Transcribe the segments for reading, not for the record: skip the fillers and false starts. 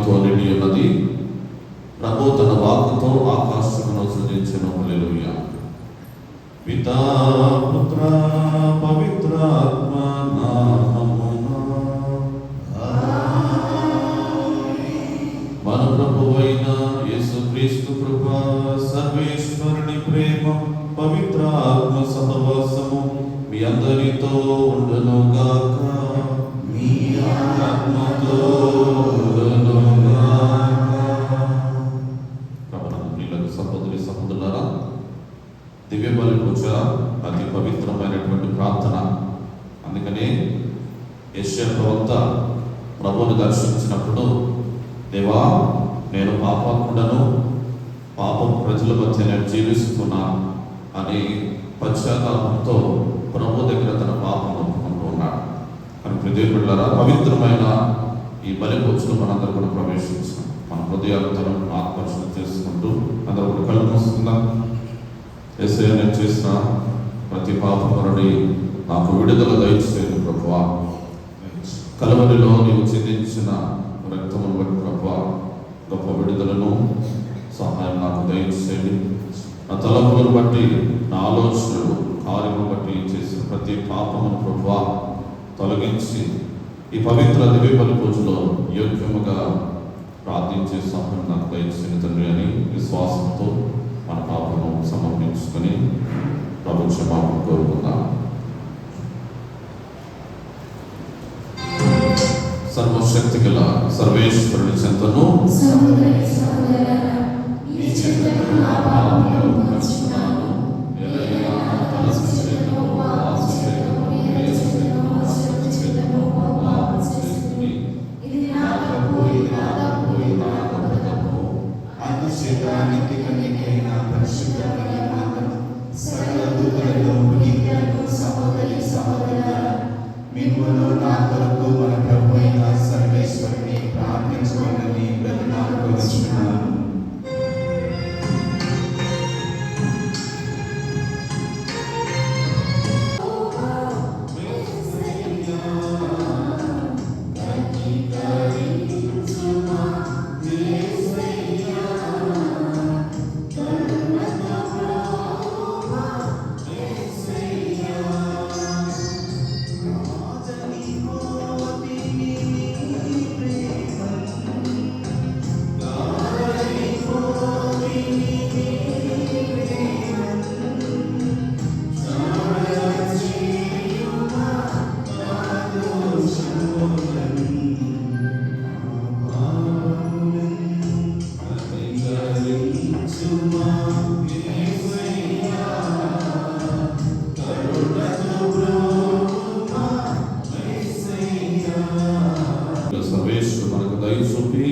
మహిమతో నిండి ఉన్నది. ప్రభు తన వాక్కుతో ఆకాశమును సృజించెను. హల్లెలూయా. పితా పుత్ర పవిత్రాత్మ నామమున మన ప్రభువైన యేసుక్రీస్తు కృప, సర్వేశ్వరుని ప్రేమ, పవిత్ర ఆత్మ సహవాసము మీ అందరితో ఉండును గాక. మీ ఆత్మతో ఉండును గాక. ప్రభునందు సహోదరి సహోదరులారా, దివ్య బలి పూజ అతి పవిత్రమైనటువంటి ప్రార్థన. అందుకనే యెషయా ప్రవక్త ప్రభువును దర్శించినప్పుడు, దేవా, నేను పాపాత్ముడను, పాపం ప్రజల మధ్య నేను జీవిస్తున్నా అని పశ్చాత్తాపంతో ప్రభు దగ్గర తన పాపం ఒప్పుకుంటూ ఉన్నాడు. కానీ దేవుళ్ళారా, పవిత్రమైన ఈ బలి పూజలో మనందరూ కూడా ప్రవేశించాం. మన హృదయాలను ఆత్మర్శనం చేసుకుంటూ అందరూ కూడా కళ్ళు మూసుకుందాం. యేసయ్య, నేను చేసిన ప్రతి పాపం నుండి నాకు విడుదల దయచేయండి ప్రభువా. కలవరిలో నీవు చిందించిన రక్తమును బట్టి ప్రభువా, గొప్ప విడుదలను సహాయం నాకు దయచేయండి. నా తలంపులను బట్టి, నా ఆలోచనలు, కార్యమును బట్టి చేసిన ప్రతి పాపమును ప్రభువా తొలగించి ఈ పవిత్ర దివ్య బలి పూజలో యోగ్యముగా ప్రార్థించే సహాయం నాకు దయచేయండి తండ్రి అని విశ్వాసంతో మన పాపను సమర్పించుకొని ప్రభు క్షమాపణ కోరుకుందాం. సర్వశక్తి గల సర్వేశ్వరుని చెంతను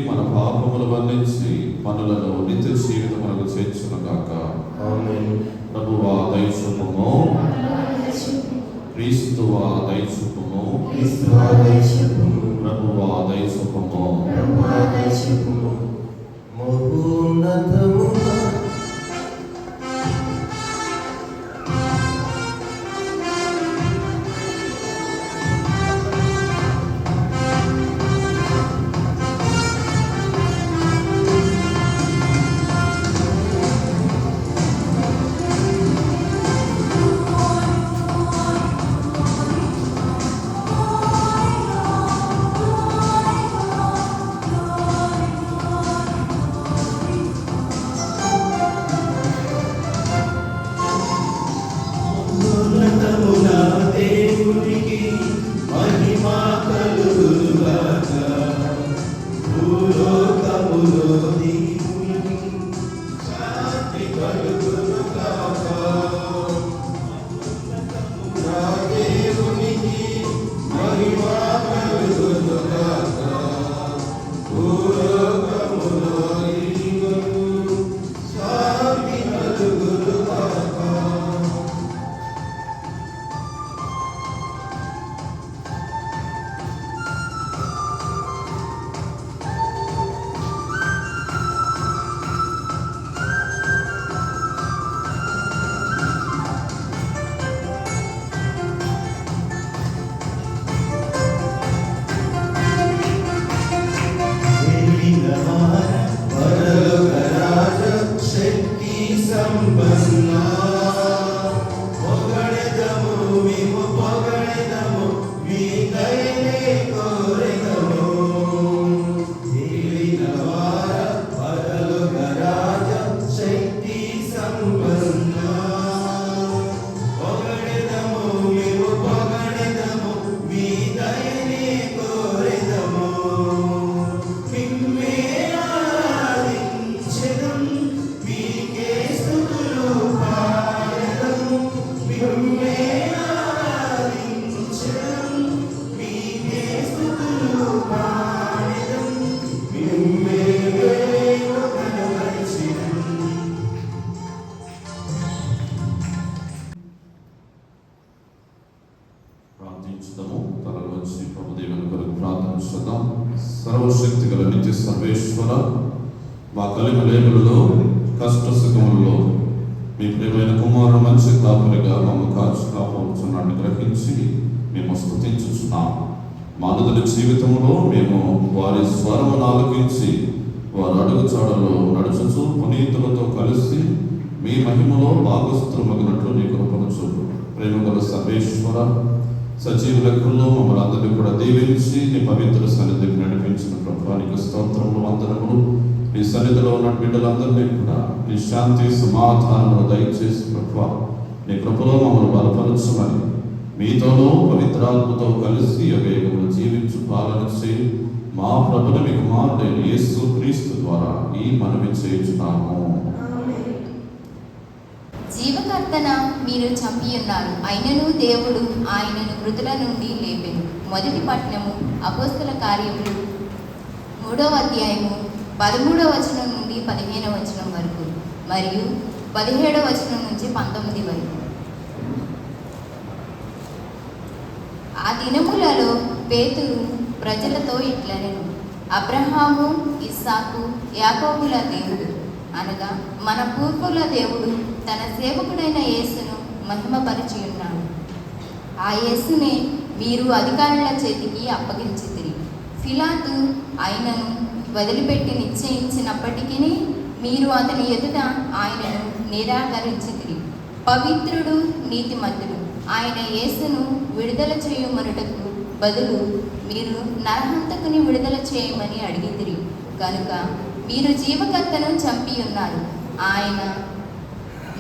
మన పాపములు వర్ణించి మనలను నిత్య జీవితములకు చేర్చును గాక. ఆమేన్. ప్రభువా దయచూపుము, క్రీస్తువా దయచూపుము, ప్రభువా దయచూపుము. సర్వేశ్వర, మా కలిమి లేబులలో కష్ట సుఖములలో మీ ప్రియమైన కుమారుడు మంచి కాపురిగా మమ్మల్ని కాచి కాపాడుతున్నాన్ని గ్రహించి మేము స్తుతించుచున్నాం. మా అనుదిన జీవితంలో మేము వారి స్వరమును ఆలకించి వారు అడుగుచాడలో నడుచుచు పునీతులతో కలిసి మీ మహిమలో భాగస్థులమగినట్లు నీ కృపను చూపు. ప్రేమగల సర్వేశ్వర, సజీవ లెక్కల్లో మమ్మల్ని అందరినీ కూడా దీవించి నీ పవిత్ర సన్నిధికి నడిపించిన ప్రభువానికి స్తోత్రములు, వందనములు. నీ సన్నిధిలో ఉన్న బిడ్డలందరినీ కూడా నీ శాంతి సమాధానములు దయచేసి ప్రభువా నీ కృపలో మమ్మల్ని బలపరచమని మీతోనూ పవిత్రాత్మతో కలిసి యుగయుగములు జీవించు పాలన చేయి మా ప్రభుని మీ కుమారుడైన యేసు క్రీస్తు ద్వారా ఈ మనవి చేయుచున్నాము. జీవకర్తన మీరు చంపియున్నారు, అయినను దేవుడు ఆయనను మృతుల నుండి లేపెను. మొదటి పట్టణము అపోస్తల కార్యములు 3వ అధ్యాయము 13వ వచనం నుండి 15వ వచనం వరకు మరియు 17వ వచనం నుంచి 19 వరకు. ఆ దినములలో పేతురు ప్రజలతో ఇట్లనెను, అబ్రహాము, ఇస్సాకు, యాకోబుల దేవుడు అనగా మన పూర్వుల దేవుడు తన సేవకుడైన యేసును మహిమపరిచి ఉన్నాడు. ఆ యేసునే మీరు అధికారుల చేతికి అప్పగించితిరి. పిలాతు ఆయనను వదిలిపెట్టి నిశ్చయించినప్పటికీ మీరు అతని ఎదుట ఆయనను నిరాకరించితిరి. పవిత్రుడు, నీతిమంతుడు ఆయన యేసును విడుదల చేయమనుటకు బదులు మీరు నరహంతకుని విడుదల చేయమని అడిగితిరి. కనుక మీరు జీవకర్తను చంపి ఉన్నారు.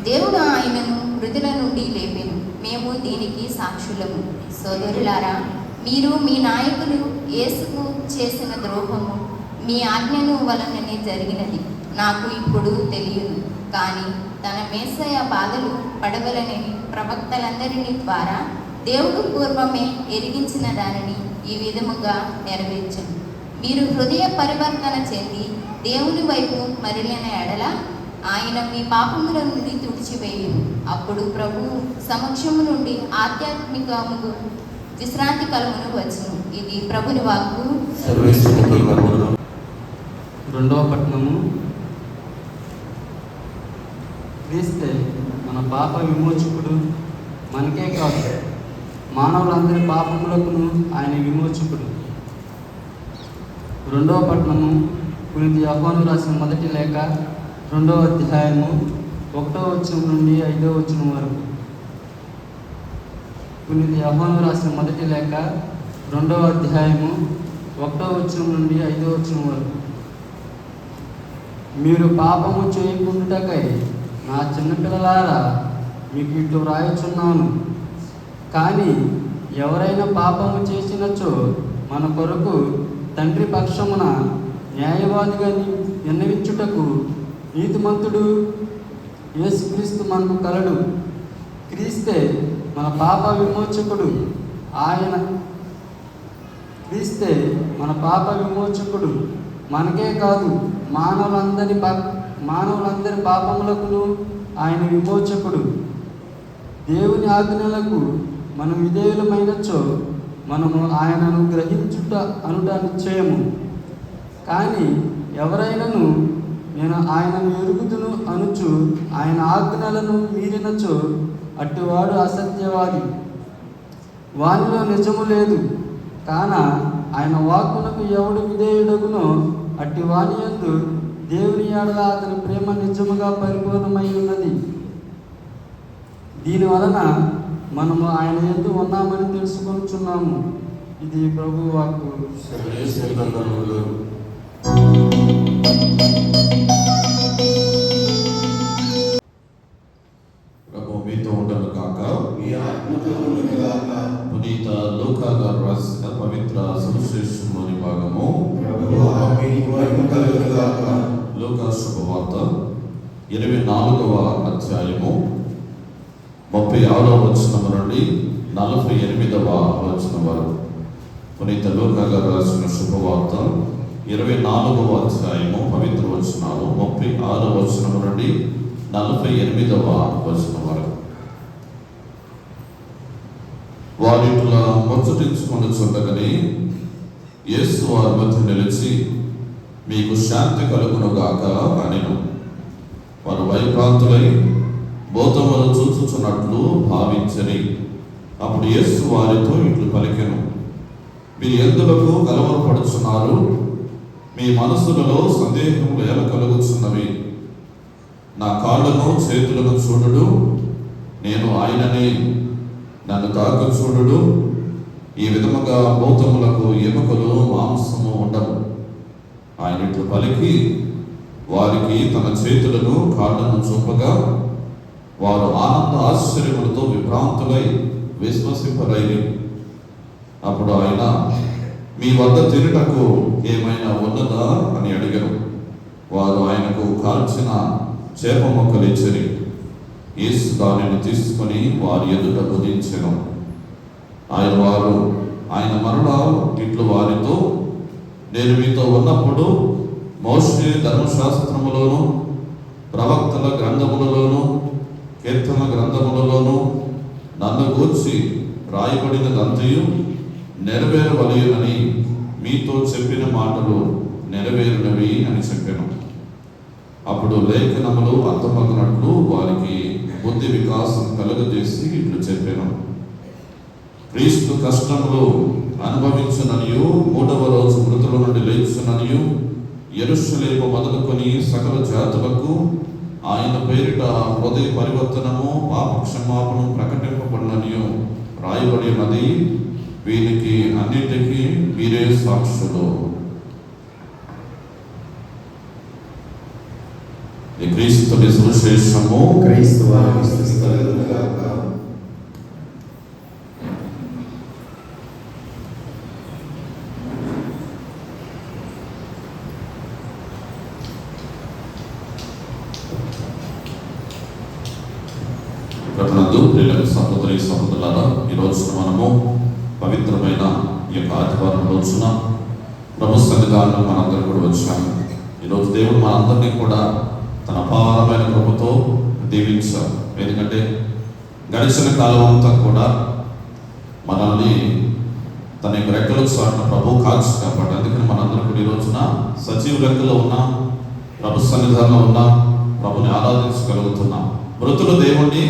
దేవుడు ఆయనను మృతుల నుండి లేపెను. మేము దీనికి సాక్షులము. సోదరులారా, మీరు మీ నాయకులు యేసుకు చేసిన ద్రోహము మీ ఆజ్ఞను వలననే జరిగినది నాకు ఇప్పుడు తెలియదు. కానీ తన మేసయ బాధలు పడవలనని ప్రవక్తలందరినీ ద్వారా దేవుడు పూర్వమే ఎరిగించిన దానిని ఈ విధముగా నెరవేర్చను. మీరు హృదయ పరివర్తన చెంది దేవుని వైపు మరలిన ఎడల ఆయన మీ పాపముల నుండి తుడిచివేయును. అప్పుడు ప్రభువు సమక్షము నుండి ఆధ్యాత్మికముకు విశ్రాంతి కలుగును వచ్చును. ఇది ప్రభుని వాక్కు. రెండవ పట్టణము. క్రీస్తే మన పాప విమోచకుడు, మనకే కాదు మానవులందరి పాపములకును ఆయన విమోచకుడు. రెండవ పట్టణము పునీత యోహాను రాసిన మొదటి లేఖ 2వ అధ్యాయము 1వ వచనం నుండి 5వ వచనం వరకు. పునీత యోహాను రాసిన మొదటి లేఖ 2వ అధ్యాయము 1వ వచనం నుండి 5వ వచనం వరకు. మీరు పాపము చేయకుండాకై నా చిన్నపిల్లలారా మీకు ఇట్లు వ్రాయుచున్నాను. కానీ ఎవరైనా పాపము చేసినచో మన కొరకు తండ్రి పక్షమున న్యాయవాదిగా విన్నవించుటకు నీతిమంతుడు యేసుక్రీస్తు మనకు కలడు. క్రీస్తే మన పాప విమోచకుడు. క్రీస్తే మన పాప విమోచకుడు, మనకే కాదు మానవులందరి పాపములకును ఆయన విమోచకుడు. దేవుని ఆజ్ఞలకు మనం విధేయులమైనచో మనము ఆయనను గ్రహించుట అనుట నిశ్చయము. కానీ ఎవరైనాను నేను ఆయనను ఎరుగుదును అనుచు ఆయన ఆజ్ఞలను మీరినచో అట్టివాడు అసత్యవాది, వానిలో నిజము లేదు. కాన ఆయన వాక్కునకు ఎవడు విధేయుడగునో అట్టి వాని యందు దేవుని యెడల అతని ప్రేమ నిజముగా పరిపూర్ణమై ఉన్నది. దీనివలన మనము ఆయన యందు ఉన్నామని తెలుసుకొనుచున్నాము. ఇది ప్రభు వాక్కు. ప్రభు మీతో ఉండను కాక. పునీత లూకా గారు రాసిన పవిత్ర సువిశేషంలోని భాగము. లూకా శుభవార్త 24వ అధ్యాయము 36వ వచనం నుండి 48వ వచనం వరకు. పునీత లూకా గారు రాసిన శుభవార్త 24వ అధ్యాయము పవిత్ర వచనాలు 36వ వచనం నుండి 48వ వచనం వరకు. వారిట్లా ముచ్చటించుకొని చూడగానే యేసు వారి మధ్య నిలిచి మీకు శాంతి కలుగునుగాక అనెను. వారు భయభ్రాంతులై భూతములు చూచుచున్నట్లు భావించని. అప్పుడు యేసు వారితో ఇట్లు పలికెను, మీరు ఎందులకు కలవరపడుచున్నారు? మీ మనసులలో సందేహములు ఎలా కలుగుచున్నవి? నా కాళ్ళను చేతులను చూడుడు, నేను ఆయనని, నన్ను తాకు చూడుడు. ఈ విధముగా భూతములకు ఎముకలు మాంసము ఉండవు. ఆయన ఇట్లు పలికి వారికి తన చేతులను కాళ్ళను చూపగా వారు ఆనంద ఆశ్చర్యములతో విభ్రాంతులై విశ్వసింపరైరి. అప్పుడు ఆయన, మీ వద్ద తినుటకు ఏమైనా ఉన్నదా అని అడిగారు. వారు ఆయనకు కాల్చిన చేప మొక్కలు ఇచ్చిరి. యేసు దానిని తీసుకొని వారి ఎదుట భుజించెను. ఆయన మరలా ఇట్లు వారితో, నేను మీతో ఉన్నప్పుడు మోషే ధర్మశాస్త్రములోను ప్రవక్తల గ్రంథములలోను కీర్తన గ్రంథములలోను నన్ను గూర్చి రాయబడినదంతయు నెరవేరవలయునని మీతో చెప్పిన మాటలు నెరవేరినవి అని చెప్పాను. అప్పుడు లేఖనములు అర్థమగినట్లు వారికి బుద్ధి వికాసం కలుగజేసి ఇట్లు చెప్పాను, క్రీస్తు కష్టములు అనుభవించుననియు 3వ రోజు మృతుల నుండి లేచుననియు యెరూషలేము మొదలుకొని సకల జాతులకు ఆయన పేరిట హృదయ పరివర్తనము పాప క్షమాపణ ప్రకటింపబడిననియు రాయబడి ఉన్నది. వీరికి అన్నిటికీ మీరే సాక్షులు. ఈ క్రీస్తుని సువిశేషము క్రైస్తవానికి స్తుతి కలుగునుగాక. ప్రభునందు ప్రియులకు సహోదరి సహోదరులారా, ఈ రోజున మనము పవిత్రమైన ఈ యొక్క ఆదివారం రోజున ప్రభు సన్నిధానంలో మనందరూ కూడా వచ్చాము. ఈరోజు దేవుడు మనందరినీ కూడా తన అపారమైన కృపతో దీవించారు. ఎందుకంటే గడిచిన కాలం అంతా కూడా మనల్ని తన యొక్క రెక్కలకు చాటున ప్రభు కాల్చి కాబట్టి అందుకని మనందరూ కూడా ఈ రోజున సజీవ లెక్కలో ఉన్నాం, ప్రభు సన్నిధానంలో ఉన్నాం, ప్రభుని ఆరాధించగలుగుతున్నాం. మృతులు దేవుణ్ణి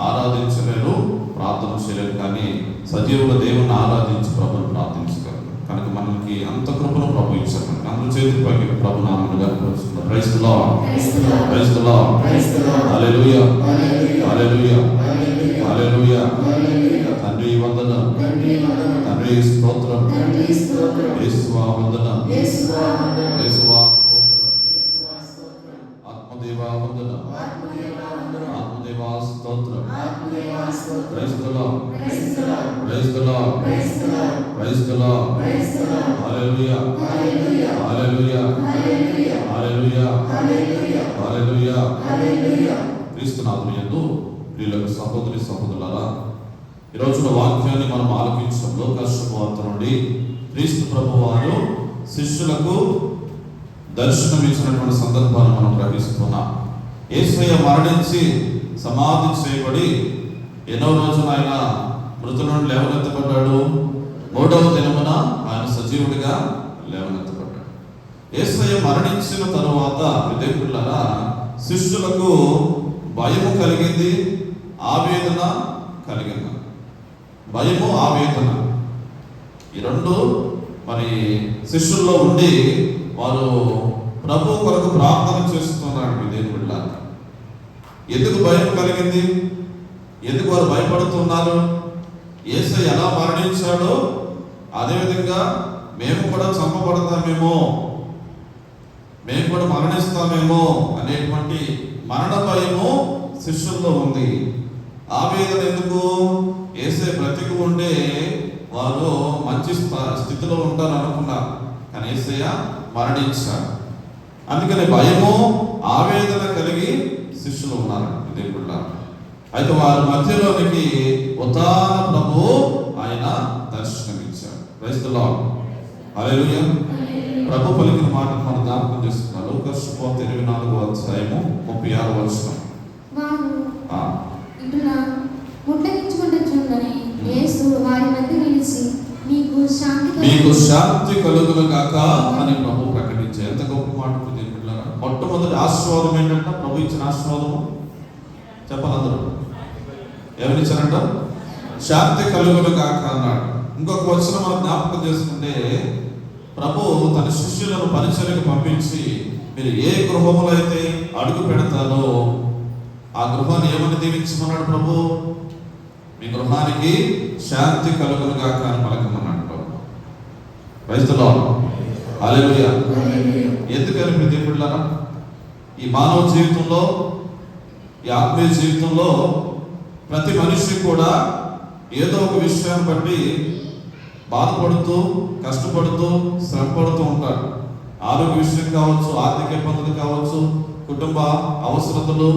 ఆరాధించలేరు, ప్రార్థన చేయలేరు, కానీ సజీవుల దేవుణ్ణి ఆరాధించి ప్రభుని ప్రార్థించగలరు. కనుక మనకి అంత కృపను ప్రభు ఇచ్చారు. అందరూ చేతుల పైకి ప్రభు నామమున గర్వపరుచుకుందాం. Praise the lord, praise the lord, hallelujah, hallelujah, hallelujah. తండ్రి వందనం, తండ్రి స్తోత్రం, యేసువా వందనం, యేసువా స్తోత్రం, ఆత్మదేవా వందనం, ఆత్మదేవా స్తోత్రం. Praise the lord, praise the lord, praise the lord, hallelujah, hallelujah, hallelujah, hallelujah. క్రీస్తునాథుని యందు ప్రియులకు సహోదరి సహోదరులారా, ఈ రోజున వాక్యాన్ని మనం ఆలకించడంలో కష్టవార్త నుండి క్రీస్తు ప్రభువారు శిష్యులకు దర్శనమిచ్చినటువంటి సందర్భాన్ని మనం గ్రహిస్తున్నాం. యేసయ్య మరణించి సమాధి చేయబడి ఎన్నో రోజున ఆయన మృతుల నుండి లేవనెత్తబడ్డాడు. 3వ దినమున ఆయన సజీవుడిగా లేవనెత్తబడ్డాడు. యేసయ్య మరణించిన తరువాత విదేకులారా శిష్యులకు భయము కలిగింది, ఆవేదన కలిగింది. భయము, ఆవేదన ఈ రెండు మరి శిష్యుల్లో ఉండి వారు ప్రభు కొరకు ప్రార్థన చేస్తున్నారు. విదేకులారా ఎందుకు భయం కలిగింది? ఎందుకు వారు భయపడుతున్నారు? యేసయ్య ఎలా మరణించాడో అదేవిధంగా మేము కూడా చంపబడతామేమో, మేము కూడా మరణిస్తామేమో అనేటువంటి మరణ భయము శిష్యుల్లో ఉంది. ఆవేదన ఎందుకు? యేసయ్య బ్రతికి ఉండే వారు మంచి స్థితిలో ఉంటారు అనుకున్నారు, కానీ యేసయ్య మరణించారు. అందుకని భయము, ఆవేదన కలిగి శిష్యులు ఉన్నారు. అయితే వారి మధ్యలోనికి ఉత్థాన ప్రభు ఆయన దర్శనమిచ్చాడు. ప్రైజ్ ది లార్డ్, హల్లెలూయా. ప్రభు పలికిన మాటను మనం జ్ఞాపకం చేసుకున్నాం. లూకాసు సువార్త 24వ అధ్యాయము 36వ వచనం. ఇట్లా ముట్టగించుకుంటున్నని యేసు వారి మధ్య నిలిచి మీకు శాంతి కలుగును గాక అని ప్రభు ప్రకటించారు. ఎంత గొప్ప మాట పిల్లరా. మొట్టమొదటి ఆశీర్వాదం ఏంటంట? ప్రభు ఇచ్చిన ఆశీర్వాదము చెప్పాలి అందరూ. ఎవరిచ్చారంట? శాంతి కలుగును కాక అన్నాడు. ఇంకొక వచనం మనం జ్ఞాపకం చేసుకుంటే, ప్రభు తన శిష్యులను పరిచర్యకు పంపించి మీరు ఏ గృహములో అయితే అడుగు పెడతారో ఆ గృహాన్ని ఏమని దీవించమన్నాడు ప్రభు? మీ గృహానికి శాంతి కలుగును గాక అని పలకమన్నాడు ప్రభు. Praise the lord. హల్లెలూయా. ఎందుకని మీ దేవుళ్ళారా, ఈ మానవ జీవితంలో, ఈ ఆత్మీయ జీవితంలో ప్రతి మనిషి కూడా ఏదో ఒక విషయాన్ని బట్టి బాధపడుతూ, కష్టపడుతూ, శ్రమపడుతూ ఉంటారు. ఆరోగ్య విషయం కావచ్చు, ఆర్థిక ఇబ్బందులు కావచ్చు, కుటుంబ అవసరతలు,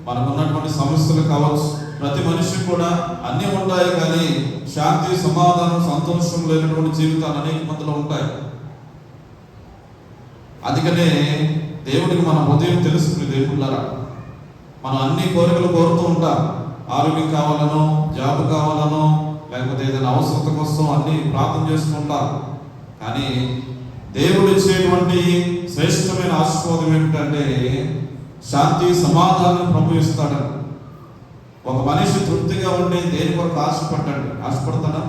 మనకున్నటువంటి సమస్యలు కావచ్చు. ప్రతి మనిషి కూడా అన్నీ ఉంటాయి, కానీ శాంతి, సమాధానం, సంతోషం లేనటువంటి జీవితాలు అనేక మందిలో ఉంటాయి. అందుకనే దేవుడికి మన హృదయం తెలుస్తుంది. దేవుళ్ళారా, మనం అన్ని కోరికలు కోరుతూ ఉంటాం. ఆరోగ్యం కావాలనో, జాబ్ కావాలనో, లేకపోతే ఏదైనా అవసరత కోసం అన్ని ప్రార్థన చేస్తూ ఉంటాం. కానీ దేవుడు ఇచ్చేటువంటి శ్రేష్టమైన ఆశీర్వాదం ఏమిటంటే శాంతి, సమాధానం ప్రభు ఇస్తాడని. ఒక మనిషి తృప్తిగా ఉంటే దేని కొరకు ఆశపడతాడా?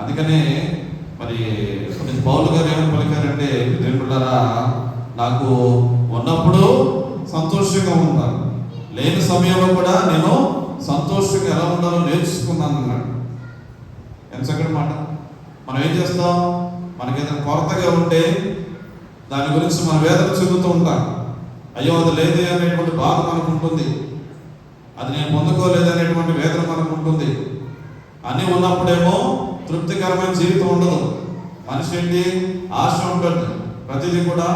అందుకనే మరి పౌలు గారు ఏమని పలికారంటే, దేవుళ్ళారా, నాకు ఉన్నప్పుడు సంతోషంగా ఉంటాను, లేని సమయంలో కూడా నేను సంతోషంగా ఎలా ఉండాలో నేర్చుకున్నాను అన్నాడు. ఎంత చక్కటి మాట. మనం ఏం చేస్తాం? మనకి ఏదైనా కొరతగా ఉంటే దాని గురించి మనం వేదన చెందుతూ ఉంటాం. అయ్యో అది లేదే అనేటువంటి బాధ మనకు ఉంటుంది, అది నేను పొందుకోలేదు అనేటువంటి వేదన మనకు ఉంటుంది. అన్నీ ఉన్నప్పుడేమో తృప్తికరమైన జీవితం ఉండదు. మనిషి ఏంటి? ఆశ ఉంటుంది. ప్రతిదీ కూడా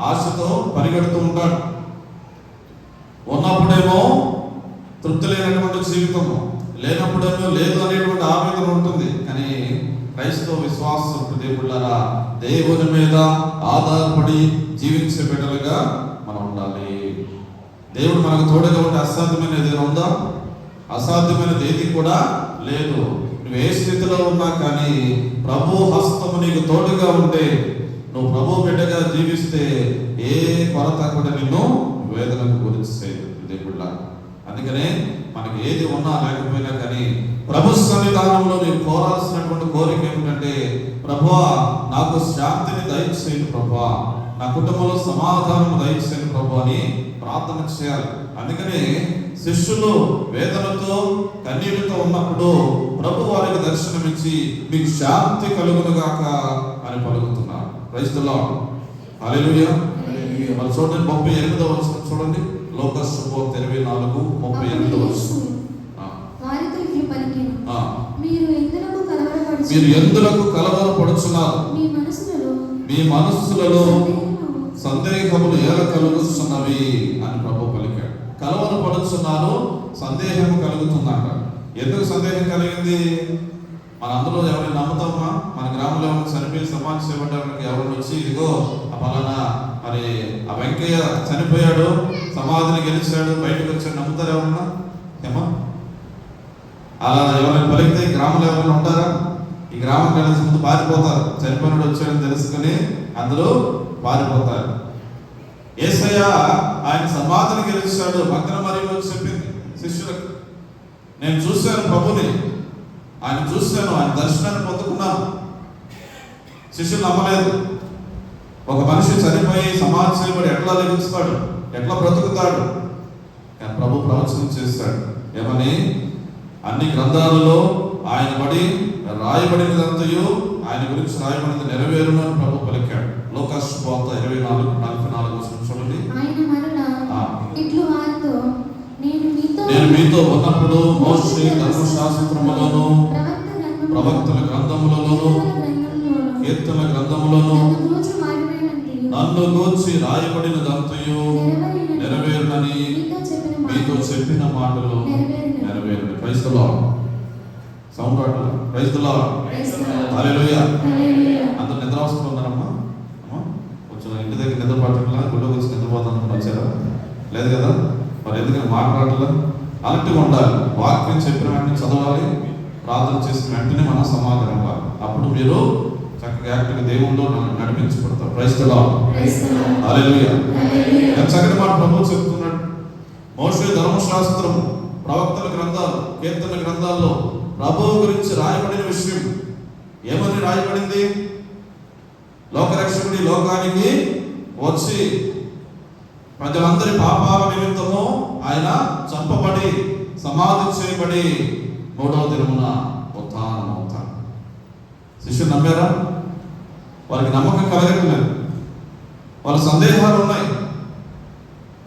ఆశతో పరిగెడుతూ ఉంటాడు. ఉన్నప్పుడేమో తృప్తి లేనటువంటి జీవితము, లేనప్పుడేమో లేదు అనేటువంటి ఆవేదన ఉంటుంది. కానీ క్రైస్తవ విశ్వాసం దేవుళ్ళారా, దేవుని మీద ఆధారపడి జీవించే బిడ్డలుగా మనం ఉండాలి. దేవుడు మనకు తోడుగా ఉంటే అసాధ్యమైనది ఏదైనా ఉందా? అసాధ్యమైనది ఏది కూడా లేదు. నువ్వు ఏ స్థితిలో ఉన్నా కానీ ప్రభు హస్తము నీకు తోడుగా ఉంటే, నువ్వు ప్రభు బిడ్డగా జీవిస్తే ఏ కొరత కూడా నిన్ను వేదనకు గురించేది దేవుళ్ళ. అందుకనే మనకి ఏది ఉన్నా లేకపోయినా కానీ ప్రభు సన్నిధానంలో నీవు కోరాల్సినటువంటి కోరిక ఏమిటంటే, ప్రభువా నాకు శాంతిని దయచేయండి ప్రభువా, నా కుటుంబంలో సమాధానం దయచేయండి ప్రభు అని ప్రార్థన చేయాలి. అందుకని శిష్యులు వేదనతో, కన్నీటితో ఉన్నప్పుడు ప్రభు వారికి దర్శనమిచ్చి మీకు శాంతి కలుగునుగాక అని పలుకుతున్నారు. Praise the lord. హల్లెలూయా. మరి చూడండి 38వ వచనం చూడండి. లోకస్ శుభవార్త 24:38 వచనం. మీరు ఎందులకు కలవరపడుచున్నారు? మీ మనస్సులలో సందేహములు ఎలా కలుగుతున్నవి అని ప్రభు పలికాడు. కలవరపడుచున్నారు, సందేహం కలుగుతుందంట. ఎందుకు సందేహం కలిగింది? మనందరూ ఎవరైనా నమ్ముతామా? మన గ్రామంలో ఎవరైనా చనిపోయి సమాజ సేవడానికి ఎవరైనా వచ్చి ఇదిగో ఆ పలానా మరి ఆ వెంకయ్య చనిపోయాడు, సమాధిని గెలిచాడు, బయటకు వచ్చాడు, నమ్ముతారు ఎవరన్నా? ఏమా అలా ఎవరైనా పలికితే ఈ గ్రామంలో ఎవరైనా ఉంటారా? ఈ గ్రామం కలిసి ముందు పారిపోతారు. చనిపోయినాడు వచ్చాడని తెలుసుకుని అందరూ పారిపోతారు. యేసయ్య ఆయన సమాధిని గెలిచాడు. భక్తుల మరియు చెప్పింది శిష్యులకు, నేను చూశాను ప్రభుని, ఆయన చూశాను, ఆయన దర్శనాన్ని పొందుకున్నాను. శిష్యులు నమ్మలేదు. ఒక మనిషి చనిపోయి సమాధి చేయబడి ఎట్లా లభిస్తాడు, ఎట్లా బ్రతుకుతాడు? కానీ ప్రభు ప్రవచనం చేశాడు. ఏమని? అన్ని గ్రంథాలలో ఆయన బడి రాయబడినదంతయు ఆయన గురించి రాయబడినది నెరవేరును అని ప్రభు పలికాడు. లోకాసు శుభవార్త 24:44 చూడండి. నేను మీతో ఉన్నప్పుడు మోషే ధర్మశాస్త్రములోను, ప్రవక్తల గ్రంథములలోను, కీర్తన గ్రంథములోను నన్ను గూర్చి రాయబడినదంతయు నెరవేరునని మీతో చెప్పిన మాటలు నెరవేరును. Praise the lord. సౌండ్ రావట్లేదు. Praise the lord. హల్లెలూయా. అందరూ నిద్ర అవసరం ఉన్నారమ్మా? అమ్మా కొంచెం ఇంటి దగ్గర నిద్ర పట్టట్లా, గుళ్ళో వచ్చి నిద్రపోతాను వచ్చారా? లేదు కదా? మరి ఎందుకని మాట్లాడట్లా? అలర్ట్గా ఉండాలి. వాక్యం చెప్పిన వెంటనే చదవాలి, ప్రార్థన చేసిన వెంటనే మనం సమాధానం ఇవ్వాలి. అప్పుడు మీరు చక్కగా యాక్ట్గా దేవుళ్ళు నడిపించబడతారు. Praise the lord. Praise the lord. Hallelujah. Hallelujah. ఎంత చక్కటి మాట ప్రభువు చెప్తున్నాడు. మోషే ధర్మశాస్త్రము, ప్రవక్తల గ్రంథాలు, కీర్తన గ్రంథాల్లో ప్రభువు గురించి రాయబడిన విషయం ఏమని రాయబడింది? లోకరక్షకుడి లోకానికి వచ్చి ప్రజలందరి పాపాల నిమిత్తము ఆయన చంపబడి సమాధి చేయబడి 3వ దినమున ఉత్థానమవుతాడు. శిష్యులు నమ్మారా? వారికి నమ్మకం కలగట్లేదు. వాళ్ళ సందేహాలు ఉన్నాయి.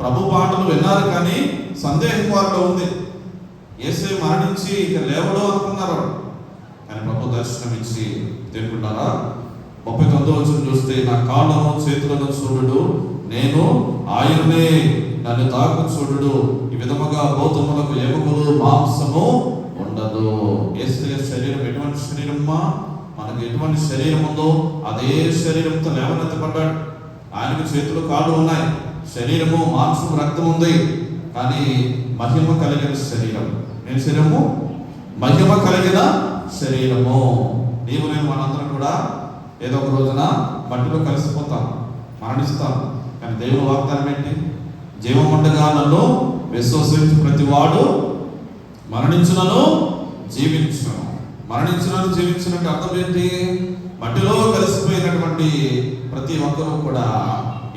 ప్రభు మాటలు విన్నారు కానీ సందేహం వారిలో ఉంది. యేసే మరణించి ఇక లేవడు అనుకున్నారు. కానీ ప్రభు దర్శనం ఇచ్చి తిరుగుతున్నారా? 39వ వచనం చూస్తే, నా కాళ్ళను చేతులను చూడుడు, నేను ఆయననే, నన్ను తాకు చూడుడు, ఈ విధముగా గౌతములకు ఎముకలు మాంసము ఉండదు. యేసయ్య శరీరం ఎటువంటి శరీరమ్మా? మనకు ఎటువంటి శరీరం ఉందో అదే శరీరంతో లేవనెత్తబడ్డాడు. ఆయనకు చేతులు కాళ్ళు ఉన్నాయి, శరీరము మాంసం రక్తం ఉంది, కానీ మహిమ కలిగిన శరీరం. నేను శరీరము మహిమ కలిగిన శరీరము. నీవు నేను మనందరం కూడా ఏదో ఒక రోజున మట్టిలో కలిసిపోతాం, మరణిస్తాం. కానీ దేవుని వాగ్దానం ఏంటి? జీవముండగా నన్ను విశ్వసించు ప్రతి వాడు మరణించునను జీవించును. మరణించునను జీవించునంటే అర్థం ఏంటి? మట్టిలో కలిసిపోయినటువంటి ప్రతి ఒక్కరూ కూడా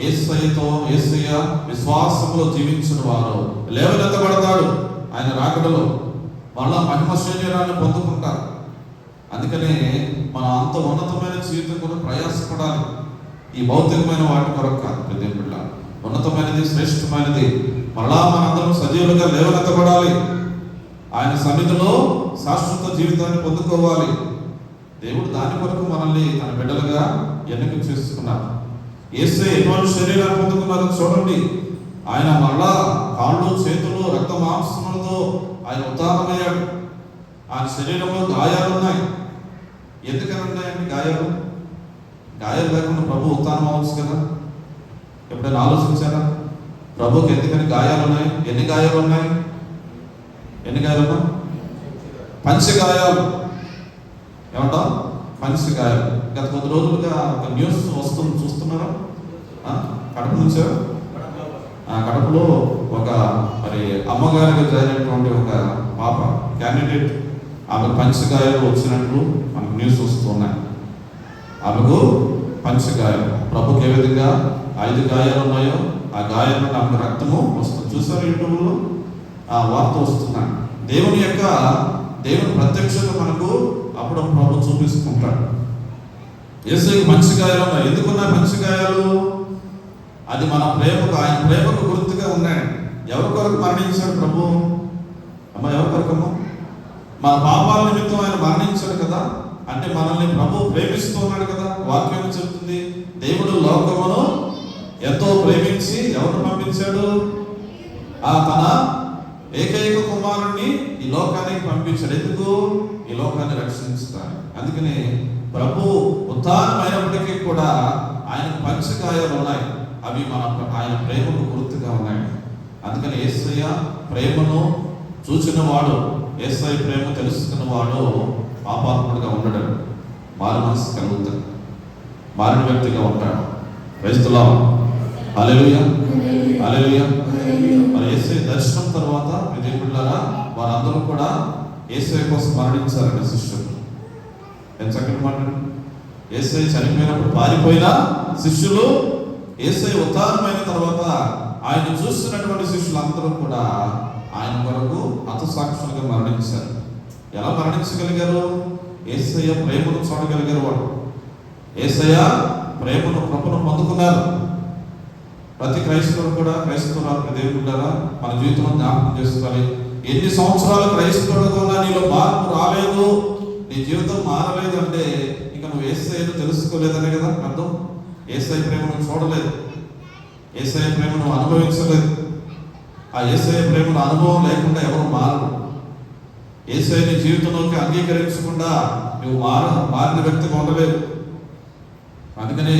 యేసయ్య విశ్వాసంలో జీవించిన వారు లేవనెత్తబడతాడు. ఆయన రాకడలో మళ్ళా మహిమ శరీరాన్ని పొందుకుంటారు. అందుకనే మన అంత ఉన్నతమైన జీవితం కూడా ప్రయాసపడాలి. ఈ భౌతికమైన వాటి కొరకు కాదు. ప్రతి బిడ్డ ఉన్నతమైనది, శ్రేష్టమైనది. మరలా మనందరం సజీవులుగా లేవనెత్తబడాలి. ఆయన సన్నిధిలో శాశ్వత జీవితాన్ని పొందుకోవాలి. దేవుడు దాని కొరకు మనల్ని తన బిడ్డలుగా ఎన్నిక చేసుకున్నారు. యేసే ఎటువంటి శరీరాన్ని పొందుకున్నారో చూడండి. ఆయన మరలా కాళ్ళు, చేతులు, రక్త మాంసములతో ఆయన ఉత్థానమయ్యాడు. ఆయన శరీరంలో గాయాలు ఉన్నాయి. ఎందుకని ఉన్నాయండి గాయాలు? గాయాలు లేకుండా ప్రభు ఉత్థానం అవ్వచ్చు కదా? ఎప్పుడైనా ఆలోచించారా? ప్రభుకి ఎందుకని గాయాలు ఉన్నాయి? ఎన్ని గాయాలు ఉన్నాయి? ఎన్ని గాయాలు ఉన్నాయి? పంచగాయాలు. ఏమంటా? పంచగాయాలు. గత కొద్ది రోజులుగా ఒక న్యూస్ వస్తుంది, చూస్తున్నారా? కడప నుంచే కడపలో ఒక మరి అమ్మగారికి జరిగినటువంటి ఒక పాప క్యాండిడేట్, ఆమె పంచగాయాలు వచ్చినట్లు మనకు న్యూస్ వస్తున్నాయి. ఆమెకు పంచగాయాలు. ప్రభుకి ఏ విధంగా 5 గాయాలు ఉన్నాయో ఆ గాయాల నుండి ఆమెకు రక్తము వస్తుంది. చూసారు యూట్యూబ్లో ఆ వార్త వస్తున్నాయి. దేవుని ప్రత్యక్షత మనకు అప్పుడు ప్రభు చూపిస్తుంటాడు. యేసయ్యకు మంచి గాయాలు ఉన్నాయి. ఎందుకున్నాయి మంచి గాయాలు? అది మన ప్రేమకు, ఆయన ప్రేమకు గుర్తుగా ఉన్నాయి. ఎవరి కొరకు మరణించాడు ప్రభు? అమ్మ ఎవరి కొరకమ్మా? మన పాపాల నిమిత్తం ఆయన మరణించాడు కదా. అంటే మనల్ని ప్రభు ప్రేమిస్తూ ఉన్నాడు కదా. వాక్యం చెప్తుంది, దేవుడు లోకమును ఎంతో ప్రేమించి ఎవరు పంపించాడు? తన ఏకైక కుమారుణ్ణి ఈ లోకానికి పంపించాడు. ఎందుకు? ఈ లోకాన్ని రక్షించుతాడు. అందుకని ప్రభు ఉత్థానమైనప్పటికీ కూడా ఆయనకు పంచగాయాలు ఉన్నాయి. అవి ఆయన ప్రేమకు గుర్తుగా ఉన్నాయి. అందుకని యేసయ్య ప్రేమను చూచినవాడు, యేసయ్య ప్రేమ తెలుసుకున్నవాడు పాపాత్ముడుగా ఉండడు, మారు మనసు కలుగుతాడు, మారిన వ్యక్తిగా ఉంటాడు. Praise the lord. Hallelujah, hallelujah. మరి యేసయ్య దర్శనం తర్వాత విదేశులారా వారందరూ కూడా యేసయ్య కోసం మరణించారట శిష్యులు. ఎంత చక్కటి మాట. యేసయ్య చనిపోయినప్పుడు పారిపోయిన శిష్యులు యేసయ్య ఉత్థానమైన తర్వాత ఆయన చూస్తున్నటువంటి శిష్యులందరూ కూడా ఆయన కొరకు హతసాక్షులుగా మరణించారు. ఎలా మరణించగలిగారు? యేసయ్య ప్రేమను చూడగలిగారు. వాడు యేసయ్య ప్రేమను, కృపను పొందుకున్నారు. ప్రతి క్రైస్తవుడు కూడా, క్రైస్తవురాలు దేవుడులారా మన జీవితంలో జ్ఞాపకం చేసుకోవాలి. ఎన్ని సంవత్సరాలు క్రైస్తవుడుగా ఉన్నా నీలో మార్పు రాలేదు, నీ జీవితం మారలేదు అంటే ఇక నువ్వు యేసయ్యను తెలుసుకోలేదనే కదా అర్థం. యేసయ్య ప్రేమను చూడలేదు, యేసయ్య ప్రేమను అనుభవించలేదు. ఆ యేసయ్య ప్రేమను అనుభవం లేకుండా ఎవరు మారరు. యేసయ్యని జీవితంలోకి అంగీకరించకుండా నువ్వు మారిన వ్యక్తిగా ఉండలేదు. అందుకనే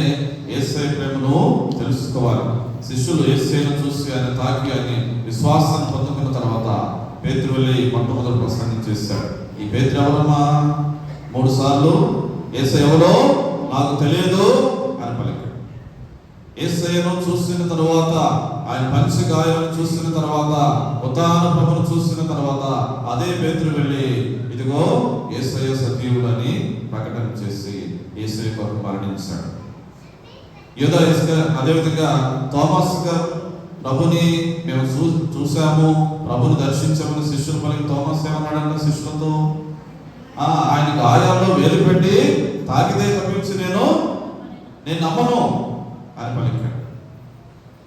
యేసయ్య ప్రేమను తెలుసుకోవాలి. శిష్యులు యేసయ్యను చూసి ఆయన తాకి ఆయన విశ్వాసాన్ని పొందుకున్న తర్వాత పేతురు వెళ్ళి మొట్టమొదటి ప్రసంగం చేశాడు. ఈ పేతురు ఎవరమ్మా? 3 సార్లు యేసయ్య ఎవరో నాకు తెలియదు అని పలికాడు. యేసయ్యను చూసిన తరువాత, ఆయన పంచగాయాలను చూసిన తర్వాత, ఉత్థాన ప్రభువును చూసిన తర్వాత అదే పేతురు వెళ్ళి ఇదిగో యేసయ్య సజీవులని ప్రకటన చేసి యేసయ్య కొరకు మరణించాడు. యూదా ఇస్కరియోతు, అదేవిధంగా తోమాస్ గారు ప్రభుని మేము చూసాము, ప్రభుని దర్శించామని శిష్యులు పలికి తోమాస్ ఏమన్నాడంటే శిష్యులతో, ఆయన గాయాల్లో వేలు పెట్టి తాకితే తప్పించి నేను నమ్మను అని పలికాడు.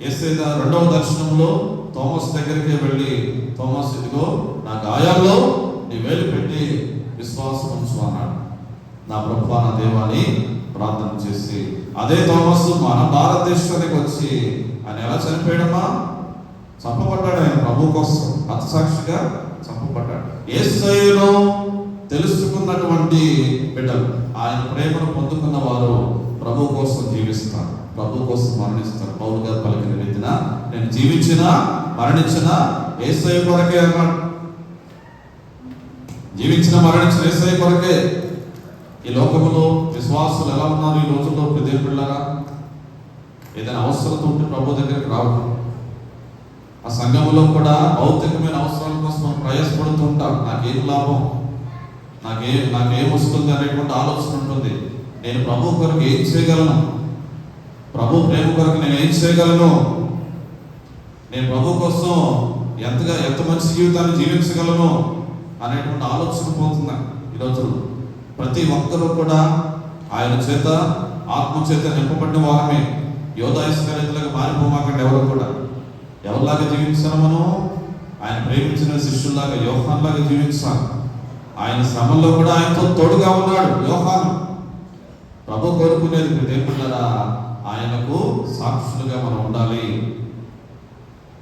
యేసయ్య రెండవ దర్శనంలో తోమాస్ దగ్గరికి వెళ్ళి, తోమాస్ ఇదిగో నా గాయాల్లో నీ వేలు పెట్టి విశ్వాసం ఉంచు అన్నాడు. నా ప్రభువా నా దేవాని ప్రార్థన చేసి, అదే తోమాసు మన భారతదేశానికి వచ్చి ఆయన ఎలా చనిపోయాడమ్మా? చంపబడ్డాడు. ఆయన ప్రభు కోసం హతసాక్షిగా చంపబడ్డాడు. యేసయ్యను తెలుసుకున్నటువంటి బిడ్డలు, ఆయన ప్రేమను పొందుకున్న వారు ప్రభు కోసం జీవిస్తారు, ప్రభు కోసం మరణిస్తారు. పౌలు గారు పలికిన రీతిన నేను జీవించినా మరణించినా యేసయ్య కొరకే అన్నాడు. జీవించిన మరణించిన యేసయ్య కొరకే. ఈ లోకములో విశ్వాసులు ఎలా ఉన్నారు ఈ రోజుల్లో? దేవుని బిడ్డలారా, ఏదైనా అవసరత ఉంటే ప్రభు దగ్గరికి రావడం, ఆ సంఘములో కూడా భౌతికమైన అవసరాల కోసం మనం ప్రయాసపడుతూ ఉంటాం. నాకేం లాభం, నాకేం వస్తుంది అనేటువంటి ఆలోచన ఉంటుంది. నేను ప్రభు కొరకు ఏం చేయగలను, ప్రభు ప్రేమ కొరకు నేను ఏం చేయగలను, నేను ప్రభు కోసం ఎంత మంచి జీవితాన్ని జీవించగలను అనేటువంటి ఆలోచన పోతున్నాను ఈ రోజుల్లో. ప్రతి ఒక్కరూ కూడా ఆయన చేత ఆత్మ చేత నింపబడిన వారమే. యూదా ఇస్కరియోతులాగా మారిపోమాకండి. ఎవరు కూడా ఎవరిలాగా జీవించాలి? మనం ఆయన ప్రేమించిన శిష్యుల్లాగా, యోహానులాగా జీవించాలి. ఆయన శ్రమంలో కూడా ఆయనతో తోడుగా ఉన్నాడు యోహాను. ప్రభు కోరుకునేది దేవుళ్ళరా, ఆయనకు సాక్షులుగా మనం ఉండాలి.